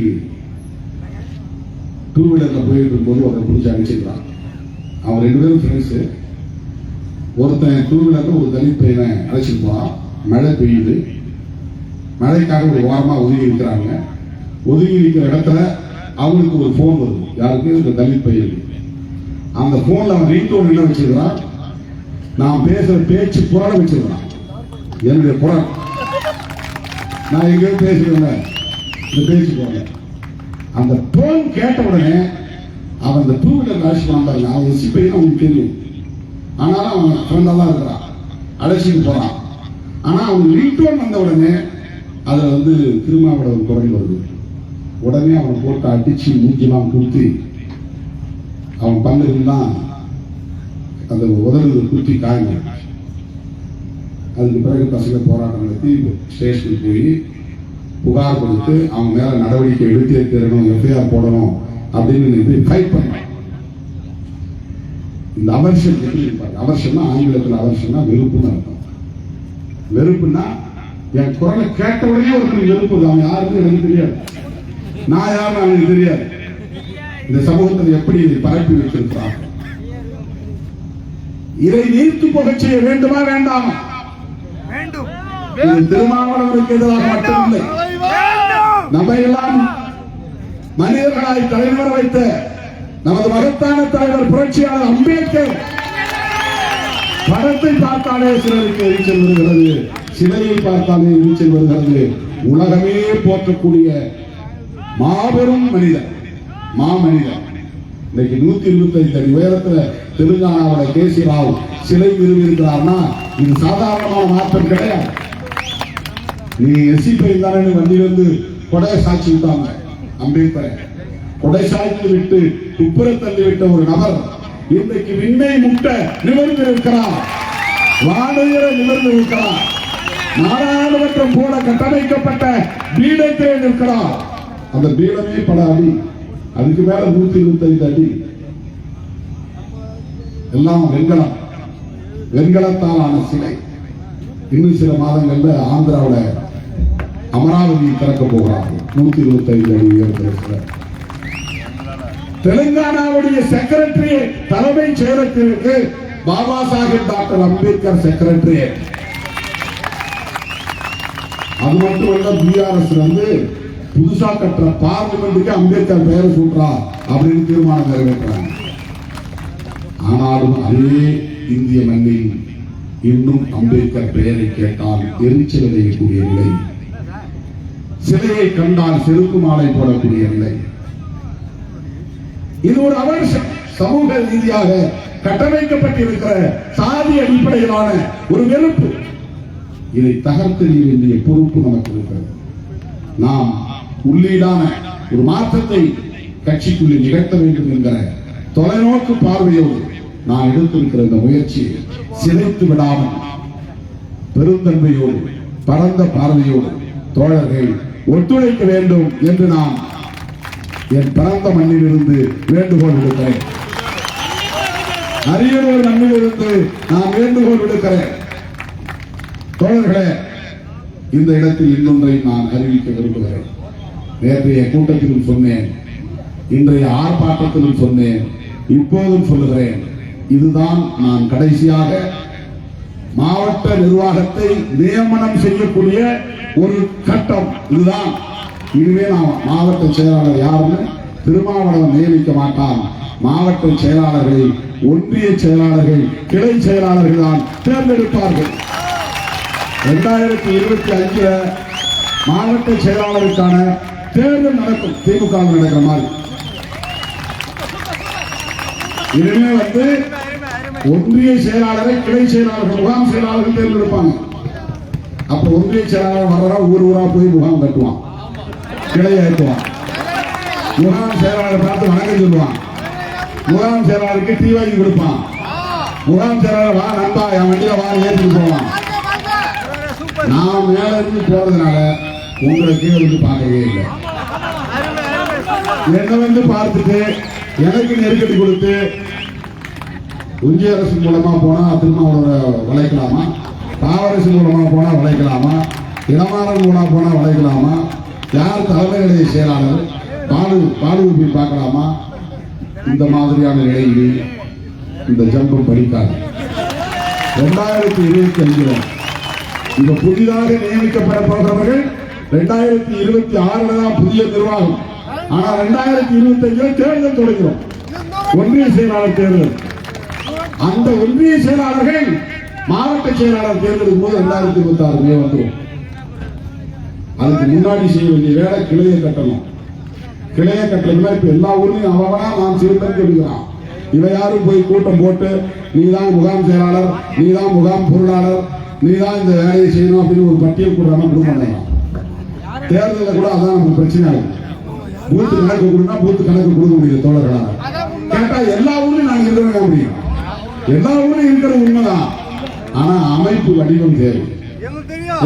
2 வீலர்ல போயிட்டு இருக்கும்போது அவரை பிடிச்சி அடிச்சுக்கிறான். அவன் 2 பேரும் ஃப்ரெண்ட்ஸு. ஒருத்தன் 2 வீலர்ல ஒரு தலித் பையனை அழைச்சிட்டு போனான். மழை பெய்யுது, மழைக்காக ஒரு ஓரமா ஒதுங்கி இருக்கிறாங்க. ஒதுங்கி இருக்கிற இடத்துல அவனுக்கு ஒரு போன் வருது. யாருக்கு? இந்த தலித் பையனுக்கு. அந்த போன்ல அவன் ரிங்டோன் என்ன வச்சிருக்கிறான்? நான் பேசுற பேச்சு குரல் வச்சிருக்கிறான், என்னுடைய குரல். நான் எங்கேயும் பேசுகிறேன், இந்த பேச்சு போன அந்த போன் கேட்ட உடனே அவன் அந்த 2 வீலர் அழைச்சி போனான் பாருங்க. அவன் எஸ்சி பையன் அவனுக்கு தெரியும், ஆனாலும் அவன் ஃப்ரெண்டா தான் இருக்கிறான், அழைச்சிட்டு போறான். ஆனா அவன் ரிங்டோன் வந்த உடனே அதுல திருமாவளவன் குரல் வருது. உடனே அவனை போட்டு அடிச்சு மூக்கிலாம் குத்தி அவன் பங்குதான் அந்த உதவி குத்தி காயம். அதுக்கு பிறகு பசங்க போராட்டம் நடத்தி ஸ்டேஷனுக்கு போய் புகார் கொடுத்து அவன் மேல நடவடிக்கை எடுத்தே தரணும், எஃப்ஐஆர் போடணும் அப்படின்னு ஃபைட் பண்ணான். இந்த அவர்ஷன் எப்படி இருப்பாங்க? அவர்ஷன்னா ஆங்கிலத்தில் அவர்ஷன்னா வெறுப்புன்னு அர்த்தம். வெறுப்புன்னா என் குரலை கேட்ட உடனே ஒருத்தர் வெறுப்பு. அவன் யாருன்னு எனக்கு தெரியாது, நான் யாருன்னு அவனுக்கு தெரியாது. இந்த சமூகத்தில் எப்படி பரப்பி வச்சிருக்கிறான் இதை நீர்த்து போக செய்ய வேண்டுமா வேண்டாமா? இது திருமாவளவனுக்கு எதிராக மட்டுமில்லை, நம்ம எல்லாம் மனிதர்களாய் தலைவர் வைத்த நமது மகத்தான தலைவர் புரட்சியாளர் அம்பேத்கர் படத்தை பார்த்தாலே சிலருக்கு எரிச்சல் வருகிறது, சிலையை பார்த்தாலே எரிச்சல் வருகிறது. உலகமே போற்றக்கூடிய மாபெரும் மனிதர், மாமனிதர். இன்னைக்கு 125 அடி உயரத்துல தெலுங்கானாவில் கேசி ராவ் சிலை நிறுவியிருக்கிறார்னா இது சாதாரணமான மாற்றம் கிடையாது. நீ எஸ்சிபி தானே வண்டியிலிருந்து கொடை சாட்சி விட்டாங்க, அம்பேத்கரை கொடை சாய்த்து விட்டு குப்புற தள்ளி விட்ட ஒரு நபர் இன்றைக்கு விண்ணை முட்ட நிமிர்ந்து இருக்கிறார், வானுயர நிமிர்ந்து இருக்கிறார், நாடாளுமன்றம் போல கட்டமைக்கப்பட்ட பீடத்திலே நிற்கிறார். அந்த பீடமே பல அடி, அதுக்கு மேல 125 அடி, எல்லாம் வெண்கலம், வெண்கலத்தால் ஆன சிலை. இன்னும் சில மாதங்கள்ல ஆந்திராவில் அமராவதி திறக்க போகிறார்கள், 125 அடி உயரத்தில். தெலுங்கானாவுடைய செக்ரட்டரி தலைமை செயலகத்திற்கு பாபா சாஹேப் டாக்டர் அம்பேத்கர் செக்ரட்டரி. அது மட்டுமல்ல, பிஆர்எஸ் வந்து புதுசா கட்டுற பார்லிமெண்ட்டுக்கு அம்பேத்கர் பெயரை சூட்டுறா அப்படின்னு தீர்மானம் நிறைவேற்றாங்க. ஆனாலும் அதே இந்திய மண்ணில் இன்னும் அம்பேத்கர் பெயரை கேட்டால் எரிச்சல் அடையக்கூடிய நிலை, சிலையை கண்டால் செருப்பு மாலை போடக்கூடிய நிலை. இது ஒரு அவர்ஷம், சமூக ரீதியாக கட்டமைக்கப்பட்டிருக்கிற சாதி அடிப்படையிலான ஒரு வெறுப்பு. இதை தகர்த்தெறிய வேண்டிய பொறுப்பு நமக்கு இருக்கிறது. நாம் உள்ளீடான ஒரு மாற்றத்தை கட்சிக்குள்ளே நிகழ்த்த வேண்டும் என்கிற தொலைநோக்கு பார்வையோடு நான் எடுத்திருக்கிற இந்த முயற்சியை சிதைத்து விடாமல் பெருந்தன்மையோடு பரந்த பார்வையோடு தோழர்கள் ஒத்துழைக்க வேண்டும் என்று நான் என் பரந்த மண்ணிலிருந்து வேண்டுகோள் விடுக்கிறேன். அரியலூர் மண்ணிலிருந்து நான் வேண்டுகோள் விடுக்கிறேன். தோழர்களே, இந்த இடத்தில் இன்னொன்றை நான் அறிவிக்க விரும்புகிறேன். நேற்றைய கூட்டத்திலும் சொன்னேன், இன்றைய ஆர்ப்பாட்டத்திலும் சொன்னேன், இப்போதும் சொல்லுகிறேன். இதுதான் நான் கடைசியாக மாவட்ட நிர்வாகத்தை நியமனம் செய்யக்கூடிய ஒரு கட்டம். இதுதான். இதுவே நான் மாவட்ட செயலாளர் யாருன்னு திருமாவளவன் நியமிக்க மாட்டான். மாவட்ட செயலாளர்களை ஒன்றிய செயலாளர்கள், கிளை செயலாளர்கள் தான் தேர்ந்தெடுப்பார்கள். 2025 மாவட்ட செயலாளருக்கான தேர்தல் நடக்கும், திமுக நடக்கிற மாதிரி. இனிமே வந்து ஒன்றிய செயலாளரை கிளை செயலாளர்கள், முகாம் செயலாளர்கள் தேர்ந்தெடுப்பாங்க. அப்ப ஒன்றிய செயலாளர் வர்றா ஊர் ஊரா போய் முகாம் கட்டுவான், கிளையை ஏற்றுவான். முகாம் செயலாளரை பார்த்து வணக்கம் சொல்லுவான். முகாம் செயலாளருக்கு டீ வாங்கி கொடுப்பான். முகாம் செயலாளர் வா நண்பா என் வண்டியில வா ஏற்றிட்டு போவான். நான் மேல இருந்து போறதுனால உங்களை கீழே வந்து பார்க்கவே இல்லை. என்ன வந்து பார்த்துட்டு எனக்கு நெருக்கடி கொடுத்து ஒன்றிய அரசு மூலமா போனா திருமாவளவரை வளைக்கலாமா, காவரசு மூலமா போனா வளைக்கலாமா, இளமாறன் மூலமா போனா வளைக்கலாமா, யார் தலைமை நிலைய செயலாளர் பாலுவை போய் பார்க்கலாமா? இந்த மாதிரியான நிலையில் இந்த ஜம்பம் படிக்காது. 2025 இந்த புதிதாக நியமிக்கப்பட போகிறவர்கள் 2026 தான் புதிய நிர்வாகம். ஆனா 2025 தேர்தல் தொடங்கிறோம், ஒன்றிய செயலாளர் தேர்தல். அந்த ஒன்றிய செயலாளர்கள் மாவட்ட செயலாளர் தேர்தலுக்கு போது 2026 மே வந்துடும். அதுக்கு முன்னாடி செய்ய வேண்டிய வேலை கிளையை கட்டணும். கிளையை கட்டணும்னா இப்ப எல்லா ஊர்லயும் அவனா நான் சிறுத்தன் சொல்லுகிறான். இவ யாரும் போய் கூட்டம் போட்டு நீதான் முகாம் செயலாளர், நீதான் முகாம் பொருளாளர், நீதான் இந்த வேலையை செய்யணும் அப்படின்னு ஒரு பட்டியல் கொடுறாம கொடுக்க மாட்டேங்க. தேர்தலில் கூட அதான் நமக்கு பிரச்சனை ஆகும். பூத்து கணக்கு கொடுனா பூத்து கணக்கு கொடுக்க முடியுது தோழர்களாக. கேட்டா எல்லா ஊர்லயும் நாங்க இருக்க முடியும், எல்லா ஊர்லயும் இருக்கிற உண்மைதான். ஆனா அமைப்பு வடிவம் தேவை.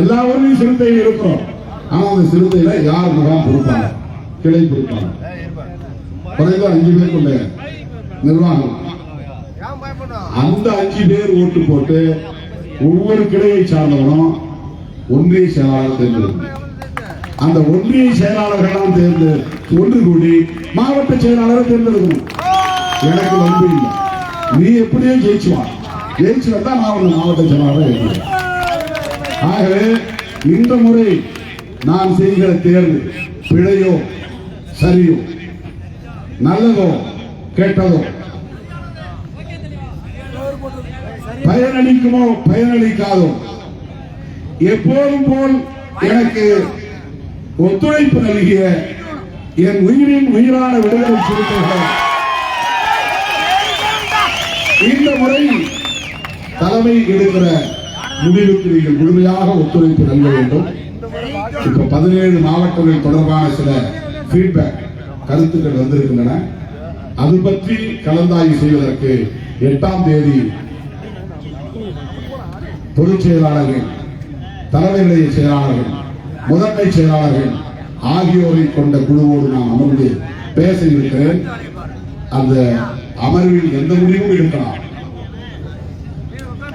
எல்லா ஊர்லயும் சிறுத்தை இருக்கிறோம். ஆனா அந்த சிறுத்தையில யார் முகாம் பொறுப்பாங்க, கிளை பொறுப்பாங்க. குறைந்த 5 பேர் கொண்ட நிர்வாகம். அந்த 5 பேர் ஓட்டு போட்டு ஒவ்வொரு கிளையை சார்ந்தவனும் ஒன்றிய செயலாளர் தேர்ந்தெடுக்கணும். அந்த ஒன்றிய செயலாளர்கள் தேர்ந்து ஒன்று கூடி மாவட்ட செயலாளரை தேர்ந்தெடுக்கணும். எனக்கு நம்பி இல்லை, நீ எப்படியோ ஜெயிச்சுவான், ஜெயிச்சு வந்தா நான் ஒரு மாவட்ட செயலாளராக இருக்கிறேன். ஆகவே இந்த முறை நான் செய்கிற தேர்வு பிழையோ சரியோ நல்லதோ கெட்டதோ பயனளிக்குமோ பயனளிக்காதோ எப்போதும் போல் எனக்கு ஒத்துழைப்பு நல்கிய என் உயிரின் உயிரான விடுதலை சிறுத்தைகள் இந்த முறை தலைமை எடுக்கிற முடிவுக்கு நீங்கள் முழுமையாக ஒத்துழைப்பு நல்க வேண்டும். இப்ப 17 மாவட்டங்கள் தொடர்பான சில ஃபீட்பேக் கருத்துக்கள் வந்திருக்கின்றன. அது பற்றி கலந்தாய்வு செய்வதற்கு 8ஆம் தேதி பொதுச் செயலாளர்கள், தலைமை நிலைய செயலாளர்கள், முதன்மை செயலாளர்கள் ஆகியோரை கொண்ட குழுவோடு நான் அமர்ந்து பேச இருக்கிறேன். அந்த அமர்வில் எந்த முடிவும் எடுக்கலாம்.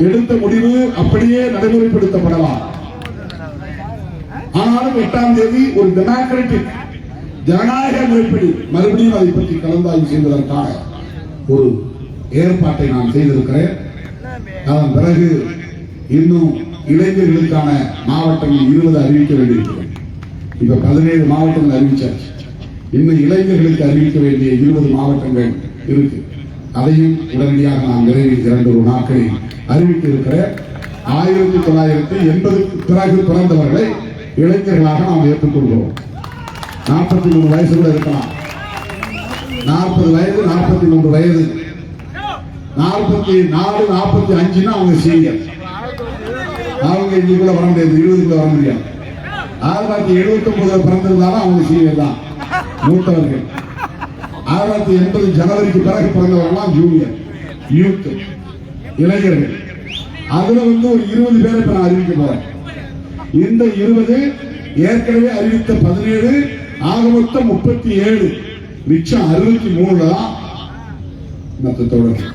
எடுத்த முடிவு அப்படியே நடைமுறைப்படுத்தப்படலாம். ஆனாலும் 8ஆம் தேதி ஒரு டெமோக்ராட்டிக் ஜனநாயக முறைப்படி மறுபடியும் அதை பற்றி கலந்தாய்வு செய்வதற்கான ஒரு ஏற்பாட்டை நான் செய்திருக்கிறேன். அதன் பிறகு இன்னும் இளைஞர்களுக்கான மாவட்டங்கள் 20 அறிவிக்க வேண்டியிருக்கிறது. இப்ப 17 மாவட்டங்கள் அறிவிச்சாச்சு. இன்னும் இளைஞர்களுக்கு அறிவிக்க வேண்டிய 20 மாவட்டங்கள் இருக்கு. அதையும் உடனடியாக நாம் விரைவில் 2 நாட்களில் அறிவிக்க இருக்கிற 1980 பிறகு பிறந்தவர்களை இளைஞர்களாக நாம் ஏற்றுக்கொள்கிறோம். 43 வயசு கூட இருக்கலாம், 40 வயது, 43 வயது, 44, 45 அவங்க சீனியர். அவங்க இதுக்குள்ள வர முடியாது, 20க்குள்ள வர முடியாது. 1979 பிறந்திருந்தாலும் அவங்க சீனியர் தான், மூத்தவர்கள். 1980 ஜனவரிக்கு பிறகு பிறந்தவர்கள்லாம் ஜூனியர், யூத், இளைஞர்கள். அதுல ஒரு 20 பேரை இப்ப நான் அறிவிக்க போறேன். இந்த 20 ஏற்கனவே அறிவித்த 17, ஆக மொத்தம் 37, மிச்சம் 63 தான் மற்ற தொடர்கள்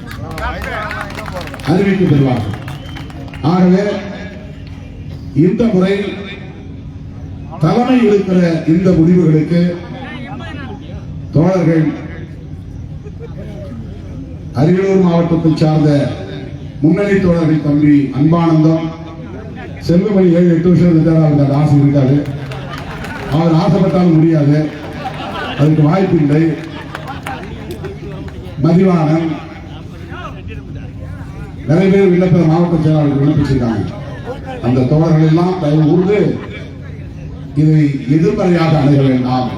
அறிவிக்கப்படுவார்கள். ஆகவே இந்த முறை தலைமை இருக்கிற இந்த முடிவுகளுக்கு தோழர்கள் அரியலூர் மாவட்டத்தை சார்ந்த முன்னணி தோழர்கள் தம்பி அன்பானந்தம், செல்வமணி 7-8 வருஷம் ரிட்டையர் ஆசை இருக்காது. அவர் ஆசைப்பட்டாலும் முடியாது, அதுக்கு வாய்ப்பு இல்லை. மதிவானன், நிறைய பேர் விண்ணப்ப மாவட்ட செயலாளர்கள் விண்ணப்பிச்சிருக்காங்க. அந்த தோழர்கள் எல்லாம் தயவு கூர்ந்து இதை எதிர்மறையாக அணுக வேண்டாம்.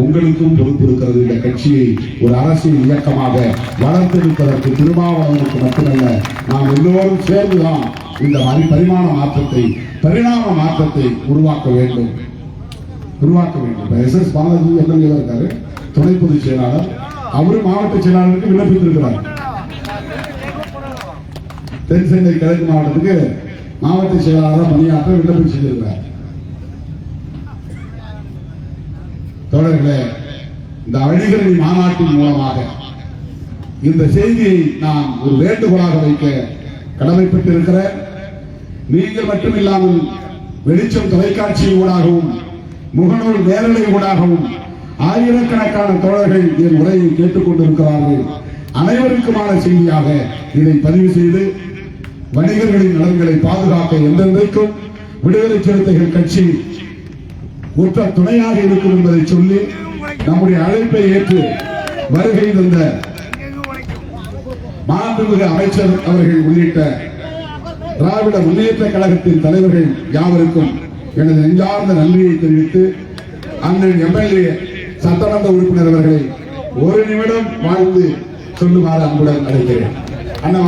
உங்களுக்கும் பொறுப்பு இருக்கிறது. இந்த கட்சியை ஒரு அரசியல் இயக்கமாக வளர்த்தெடுப்பதற்கு திருமாவளவனுக்கு மட்டுமல்ல, நாம் எல்லோரும் சேர்ந்துதான் இந்த பரிணாம மாற்றத்தை உருவாக்க வேண்டும். SS பாலாஜி எம்எல்ஏ இருக்காரு, துணை பொதுச் செயலாளர், அவரும் மாவட்ட செயலாளருக்கு விண்ணப்பித்திருக்கிறார். தென் சென்னை கிழக்கு மாவட்டத்துக்கு மாவட்ட செயலாளர் பணியாற்ற விண்ணப்பம் செய்திருக்கிறார். தொடர்களே, இந்த அழிகரணி மாநாட்டின் மூலமாக இந்த செய்தியை நான் ஒரு வேண்டுகோளாக வைக்க கடமைப்பட்டிருக்கிற நீங்கள் மட்டுமில்லாமல் வெளிச்சம் தொலைக்காட்சி ஊடாகவும் முகநூல் நேரலை ஊடாகவும் ஆயிரக்கணக்கான தோழர்கள் என் உரையை கேட்டுக் கொண்டிருக்கிறார்கள். அனைவருக்குமான செய்தியாக இதை பதிவு செய்து வணிகர்களின் நலன்களை பாதுகாக்க என்றென்றைக்கும் விடுதலை சிறுத்தைகள் கட்சி உற்ற துணையாக இருக்கும் என்பதை சொல்லி நம்முடைய அழைப்பை ஏற்று வருகை தந்த மாண்புமிகு அமைச்சர் அவர்கள் உள்ளிட்ட திராவிட முன்னேற்ற கழகத்தின் தலைவர்கள் யாவருக்கும் எனது நெஞ்சார்ந்த நன்றியை தெரிவித்து அண்ணன் எம்எல்ஏ சட்டமன்ற உறுப்பினர் அவர்களை 1 நிமிடம் வாழ்ந்து சொல்லுமாறு அன்புடன் அழைக்கிறேன். அண்ணா